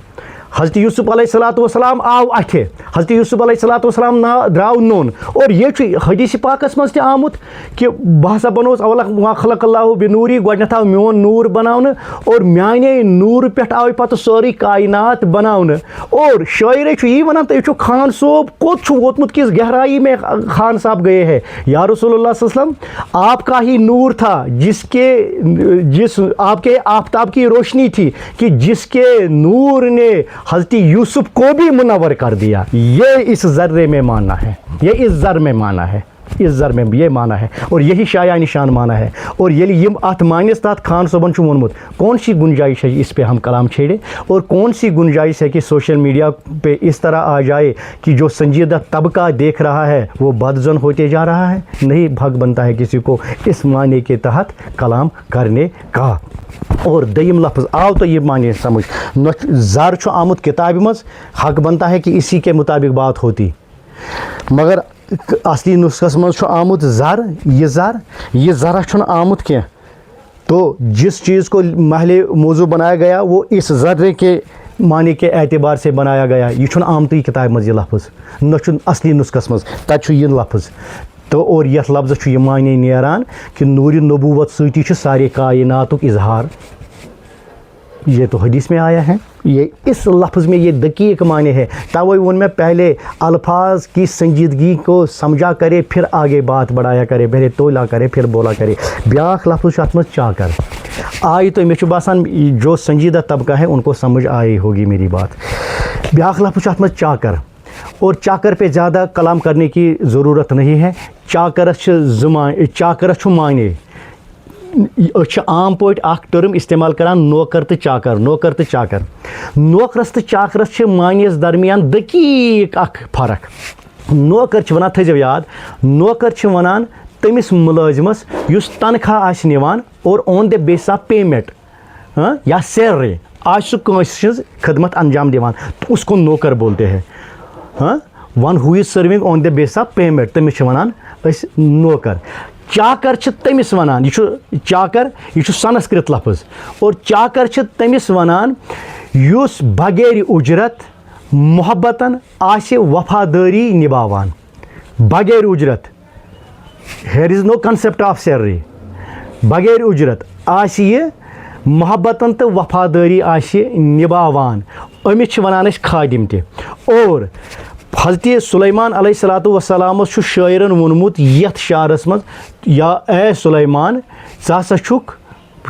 حضرت یوسف علیہ الصلوۃ والسلام آو اتھِ حضرت یوسف علیہ الصلوۃ والسلام درٛاو نوٚن اور یہ حدیث پاکس مز تہِ آمُت کہ بہ ہسا بنوس اولا خلق اللہ بنوری گۄڈنیٚتھ آو میون نور بناونہٕ اور میانے نور پٮ۪ٹھ آو پتہٕ سورُے کائنات بناونہٕ. اور شاعرے چھُ یی ونان تُہۍ چھُو خان صوب کوٚت چھُ ووتمُت کس گہرائی میں خان صاحب گئے ہے. یا رسول اللہ صلی اللہ علیہ وسلم آپ کا ہی نور تھا جس آپ کے آفتاب کی روشنی تھی کہ جس کے نور نے حضرت یوسف کو بھی منور کر دیا. یہ اس ذرے میں مانا ہے یہ اس ذر میں مانا ہے اس ذر میں یہ مانا ہے اور یہی شایع نشان مانا ہے. اور ییٚلہِ یم ات مانس تات خان صوبن چھُ ووٚنمُت کون سی گنجائش ہے اس پہ ہم کلام چھیڑے اور کون سی گنجائش ہے کہ سوشل میڈیا پہ اس طرح آ جائے کہ جو سنجیدہ طبقہ دیکھ رہا ہے وہ بدزن ہوتے جا رہا ہے. نہیں حق بنتا ہے کسی کو اس معنی کے تحت کلام کرنے کا. اور دیم لفظ آو تو یہ معنی سمجھ زر چھُ آمُت کتابہِ منٛز حق بنتا ہے کہ اسی کے مطابق بات ہوتی مگر اصلی نسخس مز چھُ آمُت زر یہ ذرا چھُنہٕ آمُت کینٛہہ. تو جس چیز کو محل موضوع بنایا گیا وہ اس ذرے کے معنی کے اعتبار سے بنایا گیا. یہ چھُنہٕ آمتٕے کتابہِ منٛز یہ لفظ نہ چھُ اصلی نسخس منٛز تتہِ چھُ یہ لفظ. تو اور یتھ لفظ چھُ یہ معنی نیران کہ نور نبوت سۭتی چھُ سارے کائناتُک اظہار. یہ تو حدیث میں آیا ہے. یہ اس لفظ میں یہ دقیق معنی ہے. توے وون میں پہلے الفاظ کی سنجیدگی کو سمجھا کرے پھر آگے بات بڑھایا کرے پہلے تولا کرے پھر بولا کرے. بیاکھ لفظ ات مز چاکر آئی تو مے باسان جو سنجیدہ طبقہ ہے ان کو سمجھ آئی ہوگی میری بات. بیاکھ لفظ ات مز چاکر اور چاکر پہ زیادہ کلام کرنے کی ضرورت نہیں ہے. چاکرس چھُ معنی عام پٲٹھۍ اکھ ٹرم استعمال کران نوکر تو چاکر نوکرس تو چاکرس معنیس درمیان دقیق اکھ فرق. نوکر چھِ ونان تھٲیزیو یاد نوکر چھِ ونان تٔمِس مُلٲزمس یُس تنخواہ آسہِ نِوان اور آن دِ بیس آف پیمنٹ یا سیلری آج سُہ کٲنٛسہِ ہٕنٛز خدمت انجام دِوان اس کو نوکر بولتے ہیں. One who is serving on the basis of payment تٔمِس چھِ ونان أسۍ نوکر. چاکر چھِ تٔمِس ونان یہ چھُ سنسکرت لفظ اور چاکر چھِ تٔمِس ونان یُس بغیر اجرت محبتن آسہِ وفادٲری نباوان. بغیر اجرت ہیر از نو کنسیپٹ آف سیلری بغیر اجرت آسہِ یہِ محبتن تو وفادٲری آسہِ نباوان أمِس چھِ ونان أسۍ خادم تہِ. اور حضرت سلیمان علیہ الصلوۃ والسلام چھُ شاعرن ووٚنمُت یتھ شعرس منٛز یا اے سلیمان ژٕ ہسا چھُکھ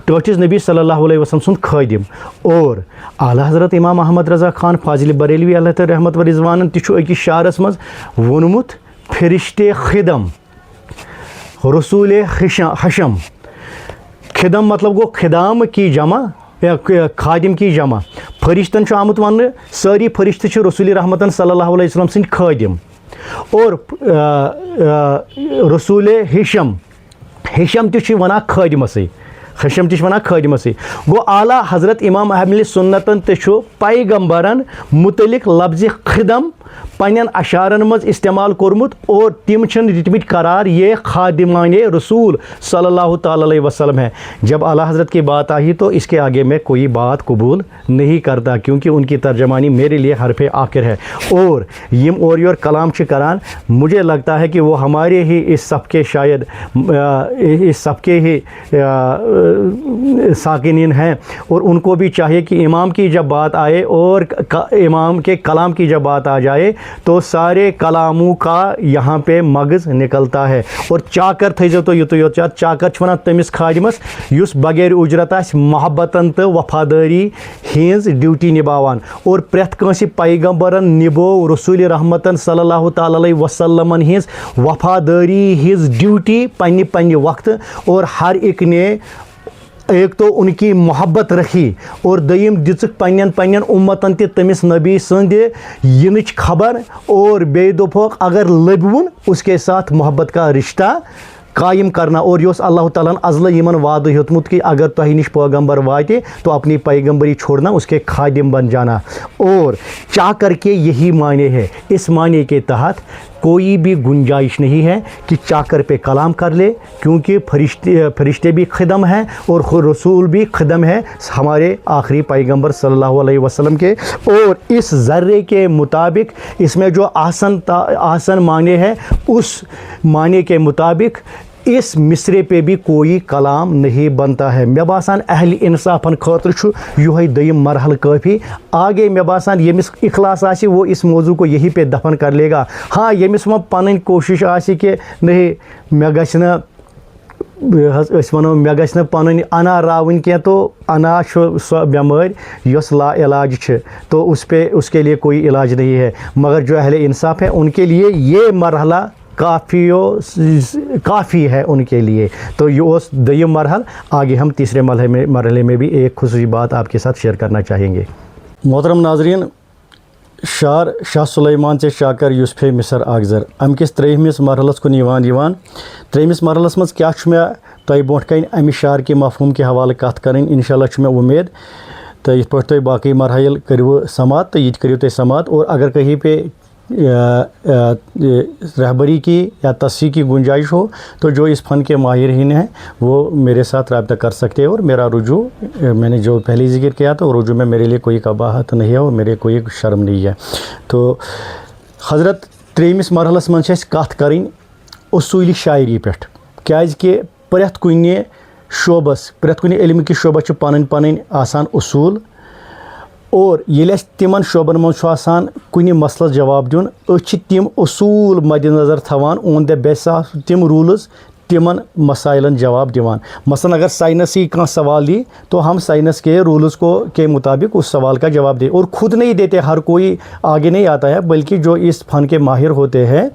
ٹٲٹھِس نبی صلی اللہ علیہ وسلم سُنٛد خٲدم. اور اعلیٰ حضرت امام احمد رضا خان فاضل بریلوی اللہ تعالیٰ رحمت و رضوانن تہِ چھُ أکِس شعرس منٛز ووٚنمُت فرشتے خدم رسول حشم. خدم مطلب گوٚو خدام کی جمع خادم کی جمع. فرشتن چھُ آمُت وننہٕ سٲری فرشتہٕ چھِ رسول رحمتن صلی اللہ علیہ وسلم سٕنٛدۍ خٲدم. اور رسول ہشم تہ ونان خادمسے خشم تہ ونان خادمسے گو اعلیٰ حضرت امام اہل سنتن تہ پیغمبرن متعلق لفظ خدم پنن اشارن مز استعمال کورمت اور تم دتمت قرار یہ خادمان رسول صلی اللہ تعالی علیہ وسلم ہے. جب اعلیٰ حضرت کی بات آئی تو اس کے آگے میں کوئی بات قبول نہیں کرتا کیونکہ ان کی ترجمانی میرے لیے حرف آخر ہے. اور یم اور یور کلام کران مجھے لگتا ہے کہ وہ ہمارے ہی اس سب کے شاید اس سب کے ہی ساکنین ہیں اور ان کو بھی چاہیے کہ امام کی جب بات آئے اور امام کے کلام کی جب بات آ جائے تو سارے کلاموں کا یہاں پہ مغز نکلتا ہے. اور چاکر تھیزو تو یوت یوت چاکر ونان تمس خادمس یس بغیر اجرت آس محبتن تو وفاداری ہز ڈیوٹی نبھاوان اور پریت کنسی پیغمبرن نبو رسول رحمتن صلی اللہ تعالی علیہ وسلم ہز وفاداری ہز ڈیوٹی پنہ وقت اور ہر ایک نے ایک تو ان کی محبت رکھی اور دویم دچک پنن امتن تہ تمس نبی سند ینچ خبر اور بے دوپھوک اگر لبون اس کے ساتھ محبت کا رشتہ قائم کرنا. اور یہ اللہ تعالیٰ ازل یمن وعدہ ہیوتمت کہ اگر تہ نش پیغمبر واتے تو اپنی پیغمبری چھوڑنا اس کے خادم بن جانا. اور چاہ کر کے یہی معنی ہے. اس معنی کے تحت کوئی بھی گنجائش نہیں ہے کہ چاکر پہ کلام کر لے کیونکہ فرشتے بھی خدم ہیں اور رسول بھی خدم ہے ہمارے آخری پیغمبر صلی اللہ علیہ وسلم کے. اور اس ذرے کے مطابق اس میں جو آسن معنی ہے اس معنی کے مطابق اس مصرے پہ بھی کوئی کلام نہیں بنتا ہے. مے باسان اہل انصافن خاطر یہ دویم مرحلہ کافی. آگے مے باسان یمس اخلاص آسی وہ اس موضوع کو یہی پہ دفن کر لے گا. ہاں یمس وہ پنن کوشش آسی کہ نہیں مے گژھِ نہٕ مے گژھِ نہٕ پنن انا راوٕنۍ کینٛہہ تو انا سو بیماری یس لا علاج تو اس کے لیے کوئی علاج نہیں ہے. مگر جو اہل انصاف ہے ان کے لیے یہ مرحلہ کافی ہے ان کے لیے. تو یہ دویم مرحل. آگے ہم تیسرے مرحلے میں بھی ایک خصوصی بات آپ کے ساتھ شیئر کرنا چاہیں گے. محترم ناظرین، شار شاہ سلیمان ژے شاکر یوسف مصر اخذر ام کس ترٛیٚیمِس مرحلس کُن یوان ترٛیٚیمِس مرحلس منٛز کیٛاہ چھُ مےٚ تۄہہِ برونٛٹھ کَنہِ اَمہِ شار کے مفہوم کے حوالہٕ کَتھ کَرٕنۍ اِنشاء اللہ چھُ مےٚ اُمید تہٕ یِتھ پٲٹھۍ تُہۍ باقٕے مرحل کٔرِو سماعت تہٕ یہِ تہِ کٔرِو تُہۍ سماعت. اور اگر کہیں پہ رہبری کی یا تصحیح کی گنجائش ہو تو جو اس فن کے ماہرین ہیں وہ میرے ساتھ رابطہ کر سکتے ہیں. اور میرا رجوع میں نے جو پہلے ذکر کیا تو رجوع میں میرے لیے کوئی قباحت نہیں ہے اور میرے کوئی شرم نہیں ہے. تو حضرت ترٛیٚیمِس مرحلس منٛز چھِ اَسہِ کَتھ کَرٕنۍ اصوٗلی شاعری پٮ۪ٹھ کیٛازِکہِ پرٛٮ۪تھ کُنہِ شعبس پرٛٮ۪تھ کُنہِ علمہِ کِس شعبس چھِ پنٕنۍ آسان اصوٗل. اور ییٚلہِ اَسہِ تِمن شعبن منٛز چھُ آسان کُنہِ مسلس جواب دیُن أسۍ چھِ تِم اصوٗل مدِ نظر تھاوان اون دَ بیسس آف تِم روٗلٕز تِمن مسائلن جواب دِوان. مثلاً اگر سائنس ہی کانٛہہ سوال دی تو ہم سائنس کے رولز کے مطابق اس سوال کا جواب دیں. اور خود نہیں دیتے، ہر کوئی آگے نہیں آتا ہے بلکہ جو اس فن کے ماہر ہوتے ہیں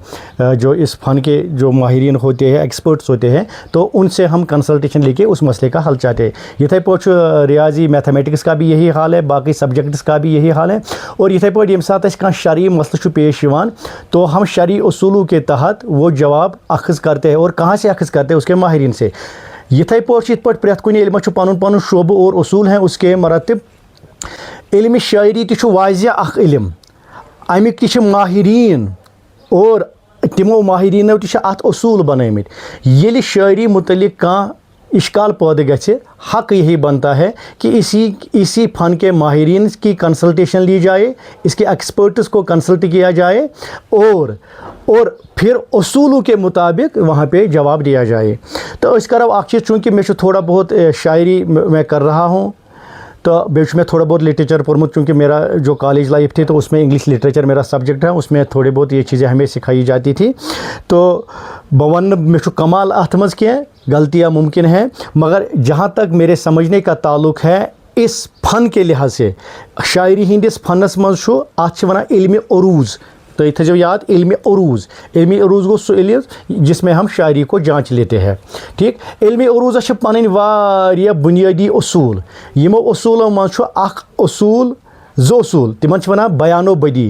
جو اس فن کے جو ماہرین ہوتے ہیں ایکسپرٹس ہوتے ہیں تو ان سے ہم کنسلٹیشن لے کے اس مسئلے کا حل چاہتے ہیں. یتھے پٲٹھۍ ریاضی میتھمیٹکس کا بھی یہی حال ہے، باقی سبجیکٹس کا بھی یہی حال ہے. اور یتھے پٲٹھۍ ییٚمہِ ساتہٕ اَسہِ کانٛہہ شرعی مسئلہ چھُ پیش یِوان تو ہم شرعی اصولوں کے تحت وہ جواب اخذ کرتے ہیں. اور کہاں سے اخذ کرتے ہیں؟ اس کے ماہرین سے. یتھے پٲٹھۍ یِتھ پٲٹھۍ پرٛٮ۪تھ کُنہِ علمس چھُ پنُن پنُن شعبہٕ اور اصوٗل ہیں اس کے مراتب. علم شاعری تہِ چھُ واضح اکھ علم، امیِکۍ تہِ چھِ ماہرین اور تِمو ماہریٖنو تہِ چھِ اتھ اصوٗل بنٲومٕتۍ. ییٚلہِ شاعری متعلق کانٛہہ اشکال پٲدٕ گژھِ حق یہی بنتا ہے کہ اسی فن کے ماہرین کی کنسلٹیشن لی جائے، اس کے ایکسپرٹس کو کنسلٹ کیا جائے اور پھر اصولوں کے مطابق وہاں پہ جواب دیا جائے. تو أسۍ کرو اکھ چیٖز، چونکہ میں تھوڑا بہت شاعری میں کر رہا ہوں تو بیٚیہِ چھُ مےٚ تھوڑا بہت لٹریچر پوٚرمُت چونکہ میرا جو کالج لائف تھی تو اس میں انگلش لٹریچر میرا سبجیکٹ ہے، اس میں تھوڑی بہت یہ چیزیں ہمیں سکھائی جاتی تھی. تو بہٕ وَنہٕ نہٕ مےٚ چھُ کمال اتھ منٛز کینٛہہ، غلطیاں ممکن ہیں، مگر جہاں تک میرے سمجھنے کا تعلق ہے اس فن کے لحاظ سے شاعری ہندس فنس منٛز چھُ اتھ چھِ ونان علم عروض. تو یہ تھٲیزیو یاد، علم عروض. علم عروض گوٚو سُہ علم جس میں ہم شاعری کو جانچ لیتے ہیں. ٹھیک، علم عروضس چھِ پنٕنۍ واریاہ بنیٲدی اصوٗل. یِمو اصوٗلو منٛز چھُ اکھ اصوٗل زٕ اصوٗل تِمن چھِ ونان بیان و بدی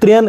3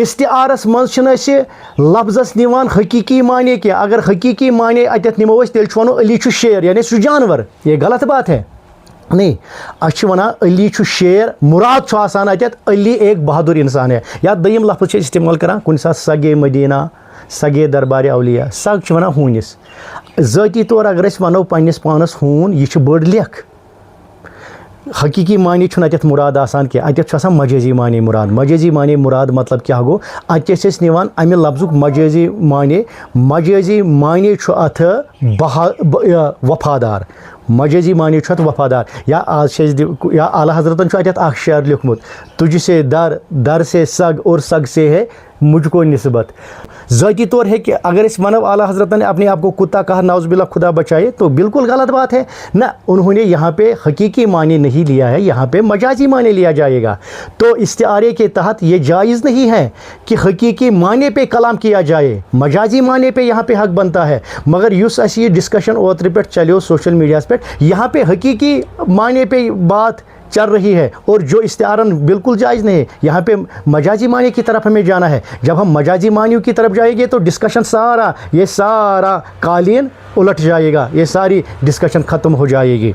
استعارس منٛز چھِنہٕ أسۍ لفظس نِوان حقیٖقی معنی کینٛہہ اگر حقیٖقی معنی اَتٮ۪تھ نِمو أسۍ تیٚلہِ چھُ وَنو علی چھُ شیر یعنی سُہ جانور یہ غلط بات ہے نہیں أسۍ چھِ وَنان علی چھُ شیر مُراد چھُ آسان اَتٮ۪تھ علی ایک بہادُر اِنسان ہے یا دوٚیِم لفظ چھِ أسۍ استعمال کران کُنہِ ساتہٕ سگے مدیٖنہ سگے دربارِ اولیاء سگ چھِ وَنان ہوٗنِس ذٲتی طور اگر أسۍ وَنو پنٛنِس پانَس ہوٗن یہِ چھِ بٔڑ لیکھ حقیٖقی معنی چھُنہٕ اَتٮ۪تھ مُراد آسان کینٛہہ اَتٮ۪تھ چھُ آسان مجٲزی معنی مُراد مجٲزی معنی مُراد مطلب کیٛاہ گوٚو اَتہِ ٲسۍ أسۍ نِوان اَمہِ لفظُک مجٲزی معنی چھُ اَتھٕ وفادار مجٲزی معنی چھُ اَتھ وفادار یا آز چھِ أسۍ یا اعلیٰ حضرتن چھُ اَتٮ۪تھ اکھ شعر لیوکھمُت تُجھ سے در سے سگ اور سگ سے ہے مجھ کو نسبت ذاتی طور ہیٚکہِ اگر أسۍ وَنو اعلیٰ حضرت نے اپنے آپ کو کتا کہا نعوذ باللہ خدا بچائے تو بالکل غلط بات ہے نہ انہوں نے یہاں پہ حقیقی معنی نہیں لیا ہے یہاں پہ مجازی معنی لیا جائے گا تو استعارے کے تحت یہ جائز نہیں ہے کہ حقیقی معنی پہ کلام کیا جائے مجازی معنی پہ یہاں پہ حق بنتا ہے مگر یُس اَسہِ یہ ڈسکشن اوترٕ پٮ۪ٹھ چلیو سوشل میڈیاہس پٮ۪ٹھ یہاں پہ حقیقی معنی پہ بات چل رہی ہے اور جو استعارن بالکل جائز نہیں ہے یہاں پہ مجازی معنی کی طرف ہمیں جانا ہے جب ہم مجازی معنیوں کی طرف جائیں گے تو ڈسکشن سارا قالین الٹ جائے گا یہ ساری ڈسکشن ختم ہو جائے گی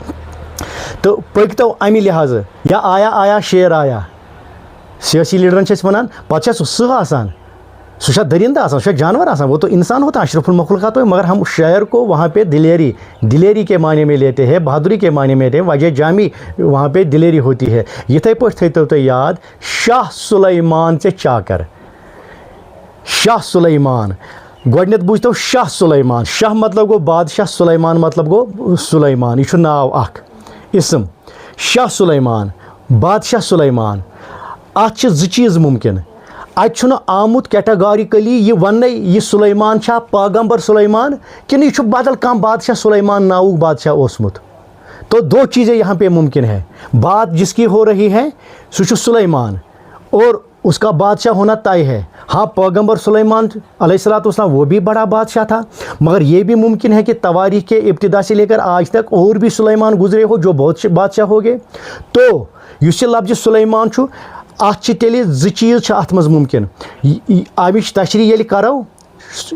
تو پٔکۍتو اَمہِ لحاظ یا آیا شیر آیا سیاسی لیڈرن چھِ أسۍ وَنان پتہٕ چھا سُہ آسان سُہ چھا درندہ آسان سُہ چھا جانور آسان وہ تو انسان ہوتا ہے اشرف المخلوقات ہوئے مگر ہم شاعر کو وہاں پہ دلیری کے معنی میں لیتے ہیں بہادری کے معنی میں لیتے ہیں وجہ جامی وہاں پہ دلیری ہوتی ہے یِتھَے پٲٹھۍ تھٲیتو تُہۍ یاد شاہ سلیمان ژےٚ چاکر شاہ سلیمان گۄڈنٮ۪تھ بوٗزتو شاہ سلیمان شاہ مطلب گوٚو بادشاہ سلیمان مطلب گوٚو سلیمان یہِ چھُ ناو اکھ اسم شاہ سلیمان بادشاہ سلیمان اتھ چھِ زٕ چیٖز مُمکِن اتہِ چھُنہٕ آمُت کیٹاگارِکلی یہِ وننے یہِ سلیمان چھا پیغمبر سلیمان کنہٕ یہِ چھُ بدل کانٛہہ بادشاہ سلیمان ناوُک بادشاہ اوسمُت تو دو چیزیں یہاں پہ ممکن ہے بات جس کی ہو رہی ہے سُہ چھُ سلیمان اور اس کا بادشاہ ہونا طے ہے ہاں پیغمبر سلیمان علیہ الصلوۃ والسلام وہ بھی بڑا بادشاہ تھا مگر یہ بھی ممکن ہے کہ تواریخ کے ابتدا سے لے کر آج تک اور بھی سلیمان گزرے ہو جو بہت بادشاہ ہو گئے تو یُس یہِ لفظ سلیمان چھُ اتھ چھِ تیٚلہِ زٕ چیٖز چھِ اتھ منٛز مُمکِن امِچ تشریح ییٚلہِ کرو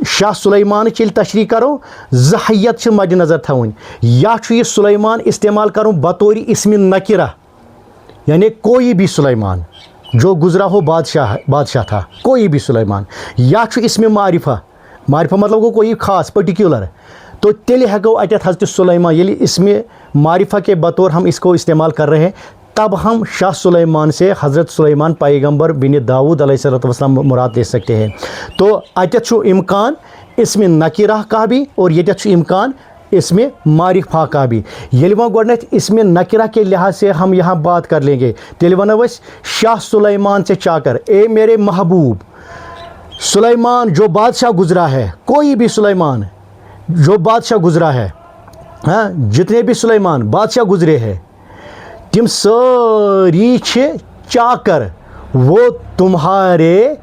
شاہ سلیمانٕچ ییٚلہِ تشریح کرو زٕ حیت چھِ مدِ نظر تھاوٕنۍ یا چھُ یہِ سلیمان استعمال کرُن بطورِ اسمِ نکرہ یعنی کوئی بھی سلیمان جو گزرا ہو بادشاہ تھا کوئی بھی سلیمان یا چھُ اسمِ معرفہ مطلب گوٚو کوئی خاص پٔٹِکیولر تو تیٚلہِ ہٮ۪کو اَتٮ۪تھ حضرت سلیمان ییٚلہِ اسمِ معرفہ کے بطور ہم اس کو استعمال کر رہے ہیں تب ہم شاہ سلیمان سے حضرت سلیمان پیغمبر بن داؤد علیہ الصلوۃ والسلام مراد لے سکتے ہیں تو اَتٮ۪تھ چھُ امکان اسمِ نکرہ کا بھی اور ییٚتٮ۪تھ چھُ امکان اسمِ معرفہ کا بھی ییٚلہِ وۄنۍ گۄڈنٮ۪تھ اسمِ نکرہ کے لحاظ سے ہم یہاں بات کر لیں گے تیٚلہِ وَنو أسۍ شاہ سلیمان ژےٚ چاکر اے میرے محبوب سلیمان جو بادشاہ گزرا ہے کوئی بھی سلیمان جو بادشاہ گزرا ہے ہاں جتنے بھی سلیمان بادشاہ گزرے ہیں تم ساری چھے چاکر وہ تمہارے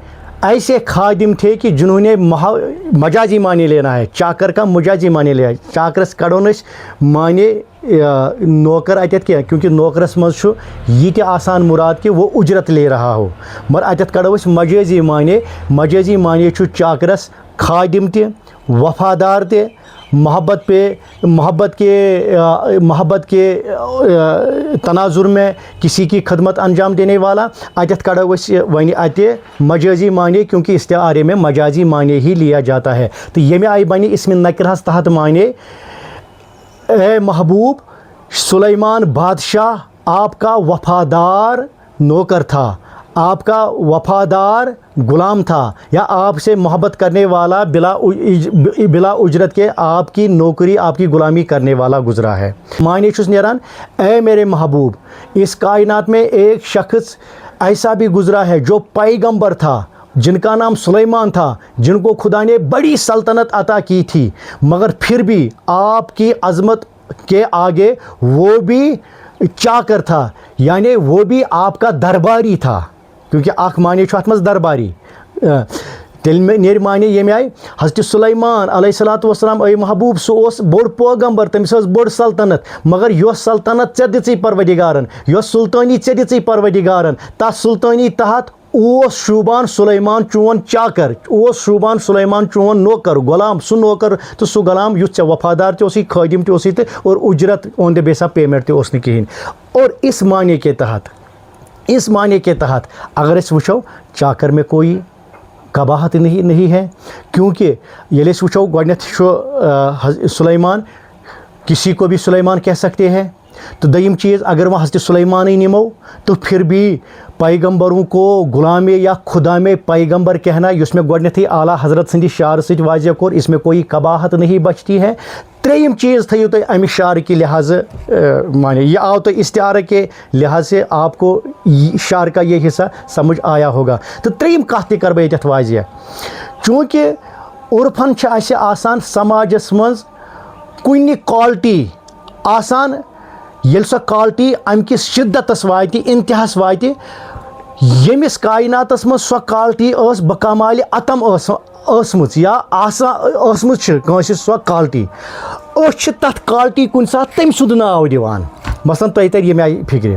ایسے خادم تھے کہ جنہوں نے مجازی معنی لینا ہے چاکر کا مجازی معنی لیا ہے چاکرس کڑو نہٕ معنی نوکر اَتٮ۪تھ کینٛہہ کیونکہ نوکرس منٛز چھُ یہِ تہِ آسان مراد کہ وہ اجرت لے رہا ہو مگر اَتٮ۪تھ کڑو أسۍ مجازی معنی چھُ چاکرس خادم تہِ وفادار تہِ محبت کے تناظر میں کسی کی خدمت انجام دینے والا اَتٮ۪تھ کڑو أسۍ وۄنۍ اَتہِ مجازی معنی کیونکہ استعارے میں مجازی معنی ہی لیا جاتا ہے تو ییٚمہِ آیہِ بنہِ اسمِ نکرہس تحت معنی اے محبوب سلیمان بادشاہ آپ کا وفادار نوکر تھا آپ کا وفادار غلام تھا یا آپ سے محبت کرنے والا بلا اجرت کے آپ کی نوکری آپ کی غلامی کرنے والا گزرا ہے معنی چھُس نیران اے میرے محبوب اس کائنات میں ایک شخص ایسا بھی گزرا ہے جو پیغمبر تھا جن کا نام سلیمان تھا جن کو خدا نے بڑی سلطنت عطا کی تھی مگر پھر بھی آپ کی عظمت کے آگے وہ بھی چاکر تھا یعنی وہ بھی آپ کا درباری تھا کیونکہ اکھ معنی چھُ اتھ منٛز درباری تیٚلہِ نیرِ معنی ییٚمہِ آیہِ حضرت سلیمان علیہ الصلوۃ والسلام اے محبوب سُہ اوس بوٚڑ پیغمبر تٔمِس ٲس بٔڑ سلطنت مگر یۄس سلطنت ژےٚ دِژٕے پروردِگارن یۄس سُلطٲنی ژےٚ دِژٕے پروردِگارن تتھ سلطٲنی تحت اوس شوبان سلیمان چون چاکر اوس شوبان سلیمان چون نوکر غلام سہ نوکر تو سہ غلام یُس ژےٚ وفادار تہِ اوسٕے خٲدِم تہِ اوسٕے تہٕ اور اجرت آن د بیس آف پیمنٹ تہِ اوس نہٕ کِہیٖنۍ اور اس معنی کے تحت اگر أسۍ وٕچھو چاکر میں کوئی قباحت نہیں ہے کیونکہ ییٚلہِ أسۍ وٕچھو گۄڈنٮ۪تھ چھُ سلیمان کسی کو بھی سلیمان کہہ سکتے ہیں تو دوٚیِم چیٖز اگر وۄنۍ حضرت سلیمانٕے نِمو تو پھر بھی پیغمبروں کو غلام یا خدا میں پیغمبر کہنا یُس مےٚ گۄڈنٮ۪تھٕے اعلیٰ حضرت سٕنٛدِ شعرٕ سۭتۍ واضح کوٚر اس میں کوئی قباحت نہیں بچتی ہے ترٛیٚیِم چیٖز تھٲیِو تُہۍ اَمہِ شعرٕ کہِ لحاظٕ مانے یہ آو تو استعارہ کے لحاظ سے آپ کو شعر کا یہ حصہ سمجھ آیا ہوگا تو ترٛیٚیِم کَتھ تہِ کَرٕ بہٕ ییٚتٮ۪تھ واضح چوٗنٛکہِ عرفن چھِ اَسہِ آسان سماجس منٛز کُنہِ کالٹی آسان ییٚلہِ سۄ کالٹی اَمہِ کِس شِدتس واتہِ انتہاہس واتہِ ییٚمِس کایناتس منٛز سۄ کالٹی ٲس بکمالہِ عتم ٲسمٕژ یا آسان ٲسمٕژ چھِ کٲنٛسہِ سۄ کالٹی أسۍ چھِ تتھ کالٹی کُنہِ ساتہٕ تٔمۍ سُنٛد ناو دِوان مثلاً تۄہہِ ترِ ییٚمہِ آیہِ فِکرِ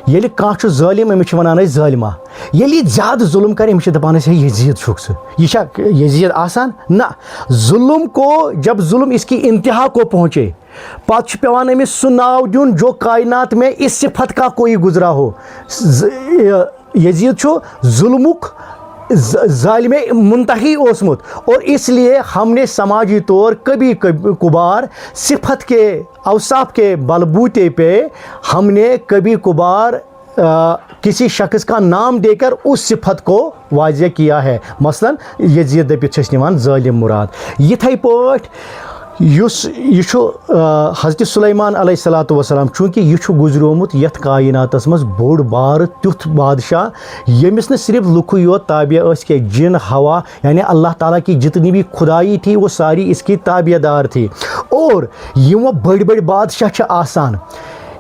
ییٚلہِ کانٛہہ چھُ ظٲلِم أمِس چھِ وَنان أسۍ ظٲلما ییٚلہِ یہِ زیادٕ ظُلم کَرِ أمِس چھِ دَپان أسۍ ہے یزیٖد چھُکھ ژٕ یہِ چھا یزیٖد آسان نہ ظُلم کو جب ظُلم اس کی انتہا کو پہنچے پتہٕ چھُ پیٚوان أمِس سُہ ناو دیُن جو کائنات میں اس صفت کا کوئی گزرا ہو یزیٖد چھُ ظُلمُک ظالم منتہی اوسمُت اور اس لیے ہم نے سماجی طور کبھی کبھار صفت کے اوصاف کے بلبوتے پہ ہم نے کبھی کبھار کسی شخص کا نام دے کر اس صفت کو واضح کیا ہے مثلاً یزیٖد دٔپِتھ چھِ أسۍ نِوان ظٲلِم مُراد یِتھَے پٲٹھۍ یہ حضرت سلیمان علیہ الصلوۃ والسلام چونکہ یہ گزریومت یتھ کائناتس مز بوڑ بار تیُتھ بادشاہ ییٚمِس نہٕ صرف لُکھٕے یوت تابع ٲسۍ کینٛہہ جن ہوا یعنی اللہ تعالیٰ کی جتنی بھی خدائی تھی وہ ساری اس کی تابع دار تھی اور یِم بٔڑۍ بٔڑۍ بادشاہ چھِ آسان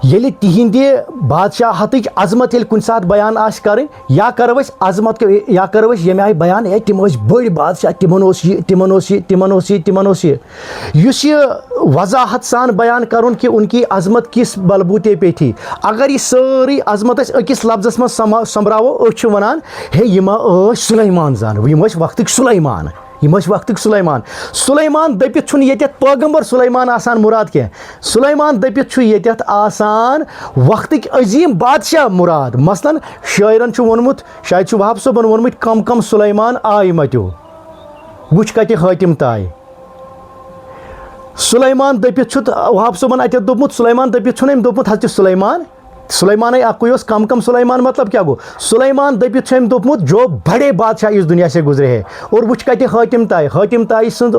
ییٚلہِ تِہنٛدِ بادشاہتٕچ عظمت ییٚلہِ کُنہِ ساتہٕ بیان آسہِ کَرٕنۍ یا کَرو أسۍ عظمت یا کَرو أسۍ ییٚمہِ آیہِ بیان ہے تِم ٲسۍ بٔڑۍ بادشاہ تِمن اوس یہِ تِمن اوس یہِ تِمن اوس یہِ تِمن اوس یہِ یُس یہِ وضاحت سان بیان کَرُن کہِ ان کی عظمت کِس بلبوتے پے تھی اگر یہِ سٲرٕے عظمت أسۍ أکِس لفظس منٛز سمبراوو أسۍ چھِ وَنان ہے یِم ٲسۍ سُلیمان زانہٕ یِم ٲسۍ وقتٕکۍ سُلیمان یِم ٲسۍ وقتٕکۍ سُلیمان دٔپِتھ چھُنہٕ ییٚتٮ۪تھ پیغمبر سُلیمان آسان مُراد کینٛہہ سُلیمان دٔپِتھ چھُ ییٚتٮ۪تھ آسان وقتٕکۍ عظیٖم بادشاہ مُراد مثلاً شٲعرن چھُ ووٚنمُت شاید چھُ وہاب صٲبن ووٚنمُت کم کم سُلیمان آے متیو وٕچھ کتہِ حٲتِم تاے سُلیمان دٔپِتھ چھُ وہاب صٲبن اتٮ۪تھ دوٚپمُت سُلیمان دٔپِتھ چھُنہٕ أمۍ دوٚپمُت حضرت سُلیمان سلیمانے اکوئی اوس کم کم سلیمان مطلب کیا گو سلیمان دٔپِتھ چھُ أمۍ دوٚپمُت جو بڑے بادشاہ اس دنیا سے گزرے ہے اور وٕچھ کتہِ حٲتِم تاے سُنٛد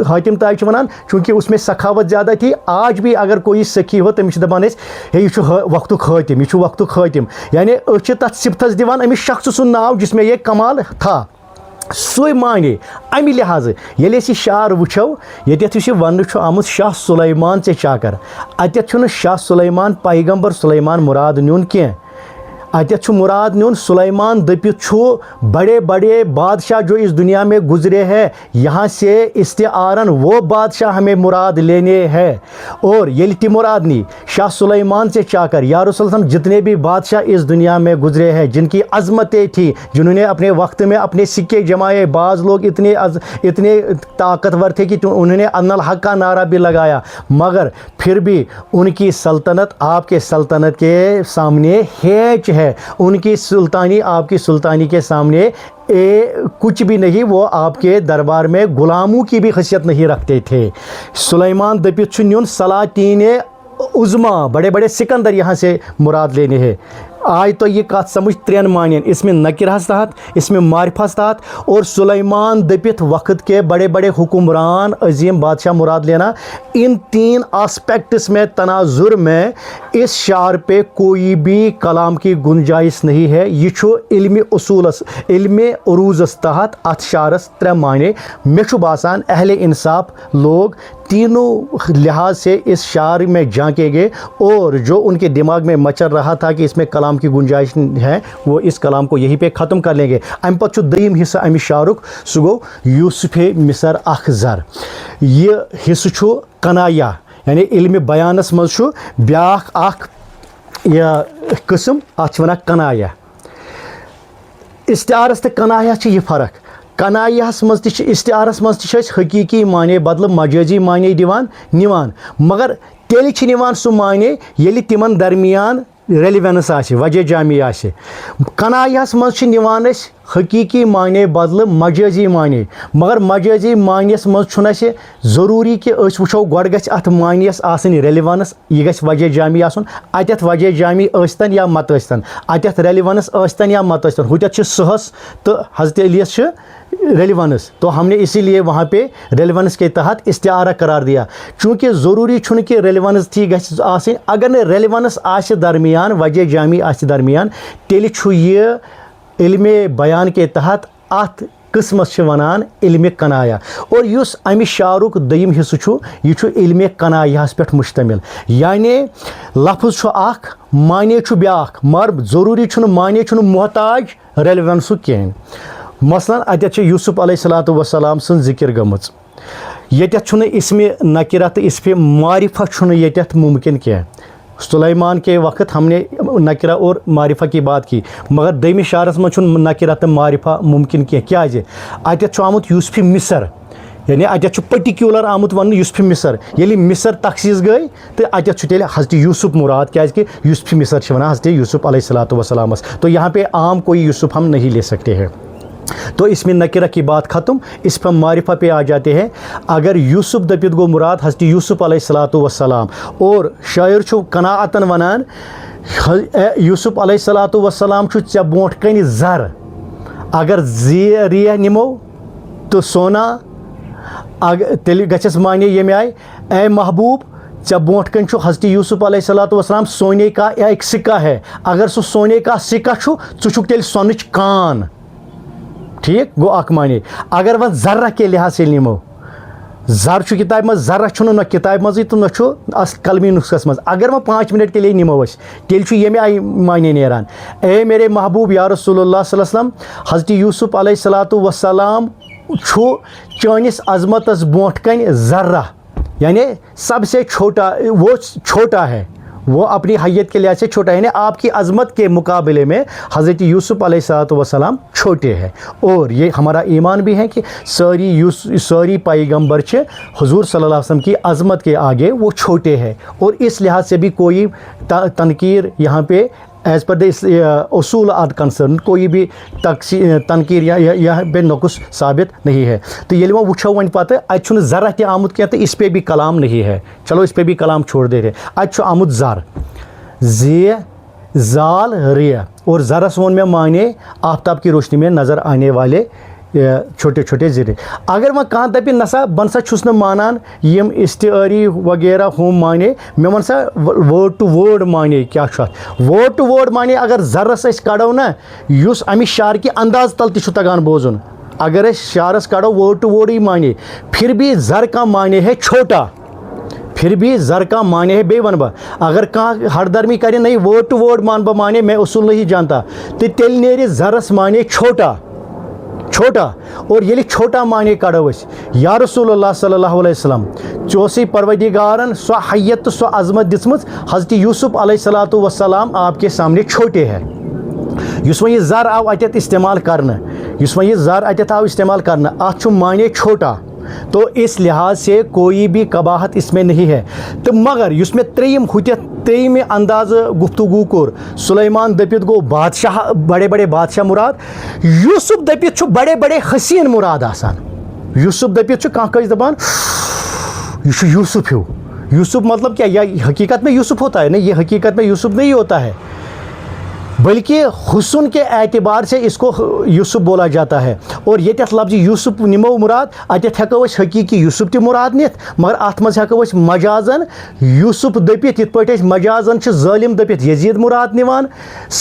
حٲتِم تاے چھِ وَنان چوٗنٛکہِ اس میں سخاوت زیادہ تھی آج بھی اگر کوئی سخی ہو تٔمِس چھِ دپان أسۍ ہے یہِ چھُ وقتُک حٲتِم یہِ چھُ وقتُک حٲتِم یعنی أسۍ چھِ تتھ صفتس دِوان أمِس شخصہٕ سُنٛد ناو جس میں یہ کمال تھا سُے معنی امہِ لحاظہٕ ییٚلہِ أسۍ یہِ شعر وٕچھو ییٚتٮ۪تھ یُس یہِ وننہٕ چھُ آمُت شاہ سُلیمان ژےٚ چاکر اتٮ۪تھ چھُنہٕ شاہ سُلیمان پیغمبر سُلیمان مُراد نیُن کینٛہہ اتٮ۪تھ چھُ مُراد نیُن سُلیمان دٔپِتھ چھُ بڑے بڑے بادشاہ جو اس دنیا میں گزرے ہیں یہاں سے استعارن وہ بادشاہ ہمیں مراد لینے ہیں اور ییٚلہِ تہِ مراد نی شاہ سلیمان سے چاکر یا رسول اللہ جتنے بھی بادشاہ اس دنیا میں گزرے ہیں جن کی عظمتیں تھی جنہوں نے اپنے وقت میں اپنے سکے جمائے بعض لوگ اتنے طاقتور تھے کہ انہوں نے ان الحق کا نعرہ بھی لگایا مگر پھر بھی ان کی سلطنت آپ کے سلطنت کے سامنے ہیچ ہے ان کی سلطانی آپ کی سلطانی کے سامنے کچھ بھی نہیں وہ آپ کے دربار میں غلاموں کی بھی حیثیت نہیں رکھتے تھے سلیمان دٔپِتھ چھُ نیُن سلاطین عظما بڑے بڑے سکندر یہاں سے مراد لینے ہیں آئے تو یہ کات سمجھ ترین معنی اس میں نکرہس تحت اس میں معرفس تحت اور سلیمان دٔپِتھ وقت کے بڑے بڑے حکمران عظیم بادشاہ مراد لینا ان تین آسپیکٹس میں تناظر میں اس شعر پہ کوئی بھی کلام کی گنجائش نہیں ہے یہ چھو علم عروضس تحت ات شعرس ترے معنی مے چھُ باسان اہل انصاف لوگ تینوں لحاظ سے اس شعر میں جھانکے گئے اور جو ان کے دماغ میں مچل رہا تھا کہ اس میں کلام کی گنجائش ہے وہ اس کلام کو یہیں پہ ختم کر لیں گے امہ پتہٕ چھُ دوٚیِم حصہ امہِ شعرُک سُہ گوٚو یوسف مصر اکھ زر یہ حصہ چھُ کنایا یعنی علم بیانس منٛز چھُ بیاکھ اکھ قسم اتھ چھِ ونان کنایا استعارس تو کنایہ چھ یہ فرق کنایہس مز تہ استعارس مز تہ حقیقی معنی بدلہ مجازی معنی نوان مگر تیل چھ نوان سہ معنی ییٚلہِ تمن درمیان ریلیونس آسہِ وجہ جامی آسہِ کنایہس مز چھ نوان أسۍ حقیقی معنی بدلہ مجازی معنی مگر مجازی معنیس مز چھُنہٕ اَسہِ ضروٗری کہ أسۍ وٕچھو گۄڈٕ گژھِ اتھ معنیس آسٕنۍ ریلیونس یہ گژھِ وجہ جامی آسُن اتٮ۪تھ وجہ جامی ٲسۍتن یا مت ٲسۍتن اتٮ۪تھ ریلیونس ٲسۍتن یا مت ٲسۍتن ہُتٮ۪تھ چھِ سہس تہٕ حضرت علیس چھِ ریلیونس تو ہم نے اسی لیے وہاں پہ ریلیونس کے تحت استعارہ قرار دیا چونکہ ضروری چھُنہٕ کہ ریلیونس تھی گژھِ آسٕنۍ اگر نہٕ ریلیونس آسہِ درمیان وجہ جامی آسہِ درمیان تیٚلہِ چھُ یہ علم بیان کے تحت اتھ قسمس چھِ ونان علم کنایا اور یُس امہِ شعرُک دوٚیِم حصہٕ چھُ یہِ چھُ علم کنایہس پٮ۪ٹھ مشتمل یعنی لفظ چھُ اکھ معنی چھُ بیٛاکھ مگر ضروٗری چھُنہٕ معنی چھُنہٕ محتاج ریلیونسُک کِہیٖنۍ مثلاً اتٮ۪تھ چھِ یوسف علیہ الصلوۃ والسلام سٕنٛز ذکر گٔمٕژ ییٚتٮ۪تھ چھُنہٕ اسمِ نکرہ تہٕ اسمِ معرفہ چھُنہٕ ییٚتٮ۪تھ ممکن کینٛہہ سلیمان کے وقت ہم نے نکرہ اور معرفہ کی بات کی مگر دوٚیمِس شعرس منٛز چھُنہٕ نکرہ تہٕ معرفہ ممکن کینٛہہ کیٛازِ اتٮ۪تھ چھُ آمُت یوسفِ مصر یعنی اتٮ۪تھ چھُ پٔٹِکیوٗلر آمُت وننہٕ یوسفِ مصر ییٚلہِ مصر تخصیٖص گٔے تہٕ اتٮ۪تھ چھُ تیٚلہِ حضرت یوسف مراد کیٛازِکہِ یوسفِ مصر چھِ ونان حضرت یوسف علیہ الصلوۃ والسلامس تو یہاں پہ عام کوئی یوسف ہم نہیں لے سکتے ہیں تو اس میں نکرہ کی بات ختم اس پہ معرفہ پہ آ جاتے ہیں اگر یوسف دپت گو مراد حضرت یوسف علیہ الصلوۃ والسلام اور شاعر چھُ قناعتن ونان یوسف علیہ الصلوۃ والسلام چھُ ژےٚ برونٛٹھ کَنہِ زر اگر ریح نِمو تہٕ سونا تیٚلہِ گژھٮ۪س معنی ییٚمہِ آیہِ اے محبوب ژےٚ برونٛٹھ کَنہِ چھُ حضرت یوسف علیہ الصلوۃ والسلام سونے کا ایک سکہ ہے اگر سُہ سونے کا سکہ چھُ ژٕ چھُکھ تیٚلہِ سۄنٕچ کان ٹھیک گو اکھ معنی اگر وۄنۍ ذرہ کے لحاظ سے نِمو زر چھُ کِتابہِ منٛز ذرہ چھُنہٕ نہ کِتابہِ منٛزٕے تہٕ نہ چھُ اَتھ قلمی نُسخس منٛز اگر وۄنۍ 5 منٹ کے لیے نِمو أسۍ تیٚلہِ چھُ ییٚمہِ آیہِ معنی نیران اے میرے محبوب یا رسول اللہ صلی اللہ علیہ وسلم حضرت یوسف علیہ الصلوۃ والسلام چھُ چٲنِس عظمتس برونٛٹھ کَنہِ ذرہ یعنی سب سے چھوٹا وہ چھوٹا ہے وہ اپنی حیت کے لحاظ سے چھوٹا ہے یعنی آپ کی عظمت کے مقابلے میں حضرت یوسف علیہ الصلوۃ والسلام چھوٹے ہیں اور یہ ہمارا ایمان بھی ہے کہ ساری پیغمبر چھے حضور صلی اللہ علیہ وسلم کی عظمت کے آگے وہ چھوٹے ہیں اور اس لحاظ سے بھی کوئی تنقیر یہاں پہ ایز پر اصول آر کنسرن کوئی بھی تنقیر یہاں پہ نقص ثابت نہیں ہے تو ییٚلہِ وۄنۍ وٕچھو وۄنۍ پتہٕ اتہِ چھُنہٕ ذرہ تہِ آمُت کینٛہہ تہٕ اس پہ بھی کلام نہیں ہے چلو اس پہ بھی کلام چھوڑ دے رہے اتہِ چھُ آمُت زر زی زال ریح اور زرس ووٚن مےٚ معنی آفتاب کی روشنی میں نظر آنے والے چھوٹے چھوٹے زرے اگر وۄنۍ کانٛہہ دپہِ نسا بہٕ نسا چھُس نہٕ مانان یِم استعاری وغیرہ ہُم معنی مےٚ وَن سا وٲڈ ٹُو وٲڈ معنی کیٛاہ چھُ اَتھ وٲڈ ٹُو وٲڈ معنی اگر زرس أسۍ کڑو نا یُس اَمہِ شعرکہِ انداز تل تہِ چھُ تگان بوزُن اگر أسۍ شعرس کڑو وٲڈ ٹُو وٲڈٕے معنی پھر بھی زر کا معنی ہے چھوٹا پھر بھی زر کا معنی ہے بیٚیہِ وَنہٕ بہٕ اگر کانٛہہ ہر درمی کرِ نہیں وٲڈ ٹُو وٲڈ مان بہٕ معنی میں اصوٗل نہیں جانتا تہٕ تیٚلہِ نیرِ زرس معنی چھوٹا چھوٹا اور ییٚلہِ چھوٹا معنی کڑو أسۍ یا رسول اللہ صلی اللہ علیہ وسلم ژےٚ اوسُے پروردگارن سۄ حیت تہٕ سۄ عظمت دِژمٕژ حضرت یوسف علیہ الصلوۃ والسلام آپ کے سامنے چھوٹے ہے یُس وۄنۍ یہِ زر آو اتٮ۪تھ استعمال کرنہٕ یُس وۄنۍ یہِ زر اتٮ۪تھ آو استعمال کرنہٕ اتھ چھُ معنی چھوٹا تو اس لحاظ سے کوئی بھی قباحت اس میں نہیں ہے تو مگر یُس مےٚ ترٛیٚیِمہِ اندازٕ گفتگو کوٚر سلیمان دٔپِتھ گوٚو بادشاہ بڑے بڑے بادشاہ مراد یوسف دٔپِتھ چھُ بڑے بڑے حسیٖن مراد آسان یوسف دٔپِتھ چھُ کانٛہہ کٲنٛسہِ دپان یہ چھُ یوسف ہیوٗ یوسف مطلب کیا یہ حقیقت میں یوسف ہوتا ہے نہیں یہ حقیقت میں یوسف نہیں ہوتا ہے بلکہ حسن کے اعتبار سے اس کو یوسف بولا جاتا ہے اور ییٚتٮ۪تھ لفظ یوسف نِمو مراد اتٮ۪تھ ہٮ۪کو أسۍ حقیٖقی یوسف تہِ مراد نِتھ مگر اتھ منٛز ہٮ۪کو أسۍ مجازن یوسف دٔپِتھ یِتھ پٲٹھۍ أسۍ مجازن چھِ ظٲلم دٔپِتھ یزیٖد مراد نِوان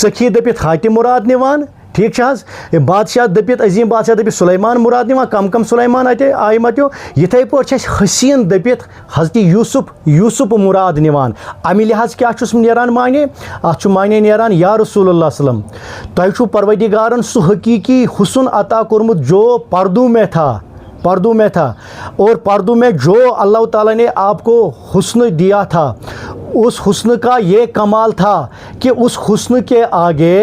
سخی دٔپِتھ حاتم مراد نِوان ٹھیک چھِ حظ بادشاہ دٔپِتھ عظیٖم بادشاہ دٔپِتھ سلیمان مراد نِوان کم سلیمان اَتہِ آیہِ متیو یِتھَے پٲٹھۍ چھِ اَسہِ حسیٖن دٔپِتھ حضرت یوسف مراد نِوان اَمہِ لحاظ کیٛاہ چھُس نیران معنی اَتھ چھُ معنی نیران یا رسول اللہ وسلم تۄہہِ چھُو پروردگارن سُہ حقیٖقی حسن عطا کوٚرمُت جو پردو میں تھا اور پردو میں جو اللہ تعالیٰ نے آپ کو حسن دیا تھا اس حسن کا یہ کمال تھا کہ اس حسن کے آگے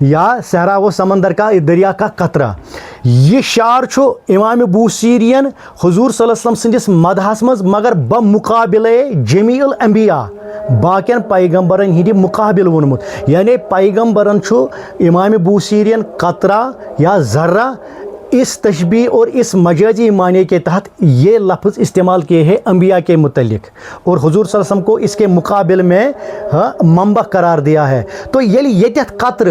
یا صحرا و سمندر کا دریا کا قطرہ. یہ شعر چھو امام بوسیرین حضور صلی اللہ علیہ وسلم سندس مدحس مز مگر بمقابلے جمیع الانبیاء باقین پیغمبرن ہندی مقابل ونمت. یعنی پیغمبرن چھو امام بوسیرین قطرہ یا ذرہ اس تشبیہ اور اس مجازی معنی کے تحت یہ لفظ استعمال کیے ہیں انبیاء کے متعلق, اور حضور صلی اللہ علیہ وسلم کو اس کے مقابل میں منبع قرار دیا ہے. تو یہ قطر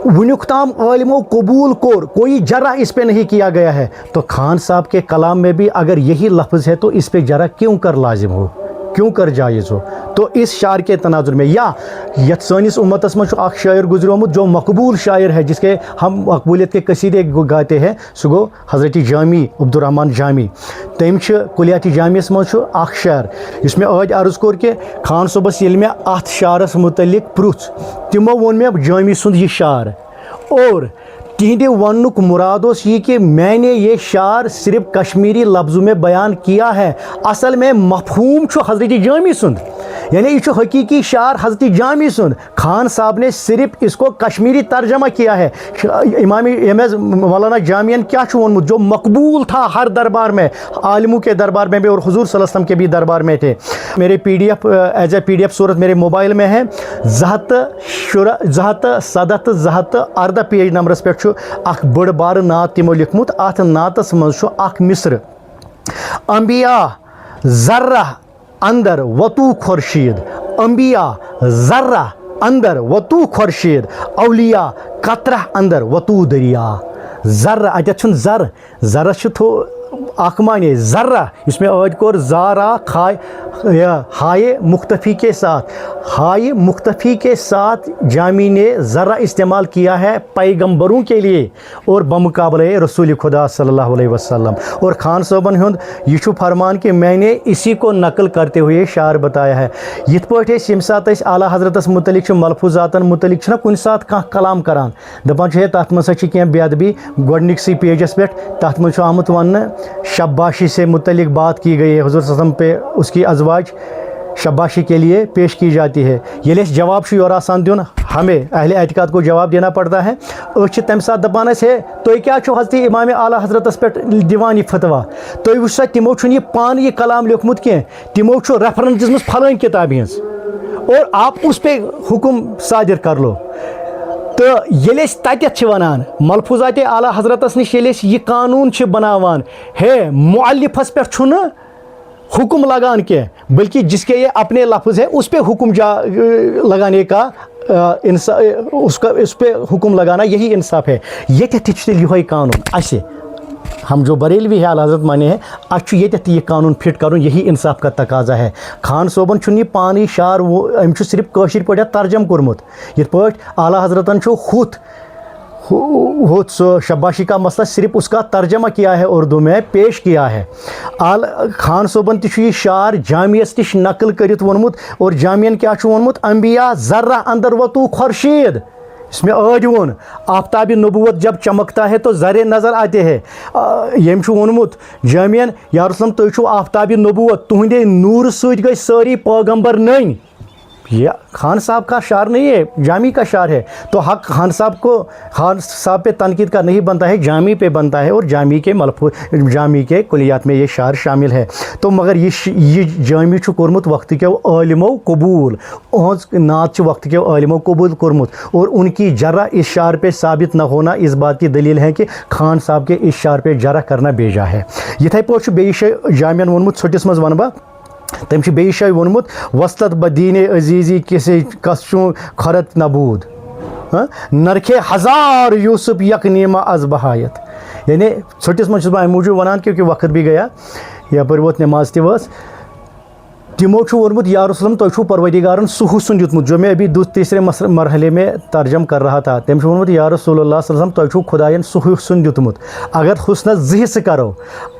ونیک تام عالموں قبول کور, کوئی جرح اس پہ نہیں کیا گیا ہے. تو خان صاحب کے کلام میں بھی اگر یہی لفظ ہے تو اس پہ جرح کیوں کر لازم ہو, کیوں کر جائز ہو؟ تو اس شعر کے تناظر میں یا یت سانس امتس مجھ اخ شاعر گزریومت جو مقبول شاعر ہے جس کے ہم مقبولیت کے قصیدے گاتے ہیں, سہ گو حضرت جامی عبدالرحمن جامی. تم کلیات جامعس مجھ اخ شعر اس میں آج عرض کور کہ خان صبس یل میں ات شعرس متعلق پرُژھ تمو وون میں جامی سند یہ شعر, اور تہندِ ونک مراد اس یہ کہ میں نے یہ شعر صرف کشمیری لفظوں میں بیان کیا ہے, اصل میں مفہوم چھو حضرت جامی سند, یعنی یہ حقیقی شعر حضرت جامی سند. خان صاحب نے صرف اس کو کشمیری ترجمہ کیا ہے. امام مولانا جامعین کیا چھو ونمت جو مقبول تھا ہر دربار میں, عالموں کے دربار میں بھی اور حضور صلی اللہ علیہ وسلم کے بھی دربار میں تھے. میرے P D F as a P D F صورت میرے موبائل میں ہے. 217 پیج نمبرس پہ اخ بڑ بار نعت تمو لکھمت. ات نعتس مز اخ مصر انبیاء ذرہ اندر وطو خورشید, انبیاء ذرہ اندر وطو خورشید, اولیاء قطرہ اندر وطو دریا. ذرہ اتھ چھن زر, ذرہ تھو اخ معنی ذرہ, اس میں عد کور زارا ہائے مختفی کے ساتھ, ہائے مختفی کے ساتھ جامی نے ذرہ استعمال کیا ہے پیغمبروں کے لیے اور بمقابلے رسول خدا صلی اللہ علیہ وسلم. اور خان صاحبن ہند یہ فرمان کہ میں نے اسی کو نقل کرتے ہوئے شعر بتایا ہے. یت پٲٹھۍ أسۍ ییٚمہِ ساتہٕ أسۍ اعلیٰ حضرتس متعلق چھِ ملفوظاتن متعلق چھِنہ کُنہِ ساتہٕ کانٛہہ کلام کران دپان چھِ ہے تتھ منٛز چھِ کینٛہہ بے ادبی. گۄڈنِکسٕے پیجس پٮ۪ٹھ تتھ منٛز چھُ آمُت وننہٕ شباشی سے متعلق بات کی گئی ہے, حضور صلی اللہ علیہ وسلم پہ اس کی ازواج شباشی کے لیے پیش کی جاتی ہے. ییٚلہِ أسۍ جواب چھُ یورٕ آسان دیُن ہمیں اہل اعتقاد کو جواب دینا پڑتا ہے. أسۍ چھِ تمہِ ساتہٕ دپان أسۍ ہے تُہۍ کیٛاہ چھُو حضرت امام اعلیٰ حضرتس پٮ۪ٹھ دِوان یہِ فتوا, تُہۍ وٕچھو سا تِمو چھُنہٕ یہِ پانہٕ یہِ کلام لیوکھمُت کینٛہہ, تِمو چھُ ریفرنس دِژمٕژ پھلٲنۍ کِتابہِ ہٕنٛز اور آپ اس پہ حکم صادر کر لو. تو ییٚلہِ أسۍ تتٮ۪تھ چھِ ونان ملفوظاتِ اعلیٰ حضرتس نِش ییٚلہِ أسۍ یہِ قانوٗن چھِ بناوان ہے مؤلفس پٮ۪ٹھ چھُنہٕ حکم لگان کینٛہہ بلکہ جس کے یہ اپنے لفظ ہے اس پہ حکم لگانے کا اس پہ حکم لگانا یہی انصاف ہے. ییٚتٮ۪تھ تہِ چھُ تیٚلہِ یِہوٚے قانوٗن اَسہِ, ہم جو بریلوی ہے اعلیٰ حضرت مانے ہیں اچھا یہ یہ قانون فٹ کرن یہی انصاف کا تقاضا ہے. خان صوبن چھُنہٕ یہِ پانے شعر أمۍ چھُ صرف کٲشِر پٲٹھۍ ترجم کوٚرمُت, یِتھ پٲٹھۍ اعلیٰ حضرتن چھُ سو شباشی کا مسئلہ صرف اس کا ترجمہ کیا ہے, اردو میں پیش کیا ہے. خان صوبن تہِ چھُ یہِ شعر جامعس نِش نقل کٔرِتھ ووٚنمُت, اور جامعین کیٛاہ چھُ ووٚنمُت انبیاء ذرہ اندر وطو خورشید. اس میں عٲدۍ ووٚن آفتاب نبوت جب چمکتا ہے تو ذرے نظر آتے ہیں. ییٚمۍ چھُ ووٚنمُت جامعین یا رسول تُہۍ چھُو آفتاب نبوت, تُہنٛدے نوٗرٕ سۭتۍ گٔے سٲری پیغمبر نٔنۍ. یہ خان صاحب کا شعر نہیں ہے, جامی کا شعر ہے. تو حق خان صاحب پہ تنقید کا نہیں بنتا ہے, جامی پہ بنتا ہے, اور جامی کے جامی کے کلیات میں یہ شعر شامل ہے. تو مگر یہ جامی چھُ کوٚرمُت وقت کے عالمو قبول, اہنٛز نعت چھُ وقت کے عالمو قبول کوٚرمُت, اور ان کی جرح اس شعر پہ ثابت نہ ہونا اس بات کی دلیل ہے کہ خان صاحب کے اس شعر پہ جرح کرنا بیجا ہے. یِتھَے پٲٹھۍ چھُ بیٚیہِ جایہِ جامعین ووٚنمُت ژھٔٹِس منٛز وَنہٕ بہٕ, تم چھِ بیٚیہِ جایہِ ووٚنمُت وسطت بدیٖن عزیٖزی کِسے کسچوں خرت نبوٗد نرکھے ہزار یوسف یک نیما از بہایت. یعنی ژھٔٹِس منٛز چھُس بہٕ اَمہِ موٗجوٗب وَنان کیونکہ وقت بھی گیا, یپٲرۍ ووت نماز تہِ وٲژ. تمو چھُ ووٚنمُت یا رسول تۄہہِ چھُو پروردگارن سُہ حسن دیُتمُت جو میں ابھی تیسرے مرحلے میں ترجم کر رہا تھا. تٔمۍ چھُ ووٚنمُت یا رسول اللہ صلی اللہ علیہ وسلم تۄہہِ چھُو خۄدایَن سُہ حسن دیُتمُت, اگر حسنس 2 حصہٕ کرو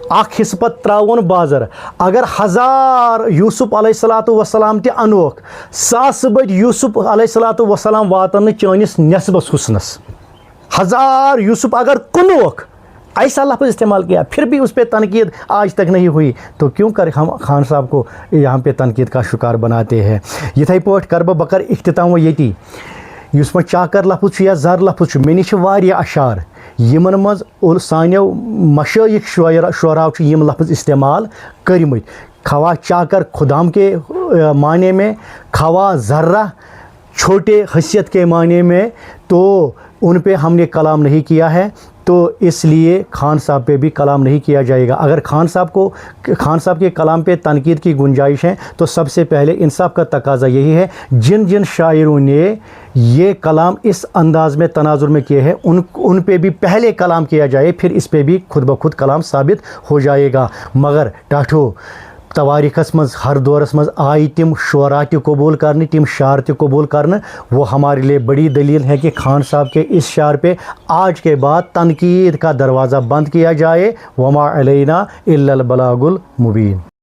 اکھ حصہٕ پتہٕ تراوون بازر, اگر 1000 یوسف علیہ الصلوۃ والسلام تہِ انوکھ 1000 بٔڑۍ یوسف علیہ الصلوۃ والسلام واتن نہٕ چٲنِس نٮ۪صبس حسنس. 1000 یوسف اگر کُنوکھ ایسا لفظ استعمال کیا, پھر بھی اس پہ تنقید آج تک نہیں ہوئی, تو کیوں کر ہم خان صاحب کو یہاں پہ تنقید کا شکار بناتے ہیں. یِتھَے پٲٹھۍ کر بہٕ اختتام و ییٚتی یُس وۄنۍ چاکر لفظ چھُ یا زر لفظ چھُ مےٚ نِش چھِ واریاہ اشعار یِمن منٛز سانیو مشٲیخ شعراو چھِ یِم لفظ استعمال کٔرمٕتۍ خواہ چاکر خدام کے معنی میں خواہ ذرہ چھوٹے حیثیت کے معنی میں تو ان پہ ہم نے کلام نہیں کیا ہے تو اس لیے خان صاحب پہ بھی کلام نہیں کیا جائے گا. اگر خان صاحب کے کلام پہ تنقید کی گنجائش ہے تو سب سے پہلے انصاف کا تقاضا یہی ہے جن شاعروں نے یہ کلام اس انداز میں تناظر میں کیے ہیں ان پہ بھی پہلے کلام کیا جائے پھر اس پہ بھی خود بخود کلام ثابت ہو جائے گا. مگر ٹاٹھو تواریخس مز ہر دورس مز آئی تم شعراء تہ قبول کرنے تم شعر تہ قبول کرنے وہ ہمارے لیے بڑی دلیل ہے کہ خان صاحب کے اس شعر پہ آج کے بعد تنقید کا دروازہ بند کیا جائے. وما علینا الا البلاغ المبین.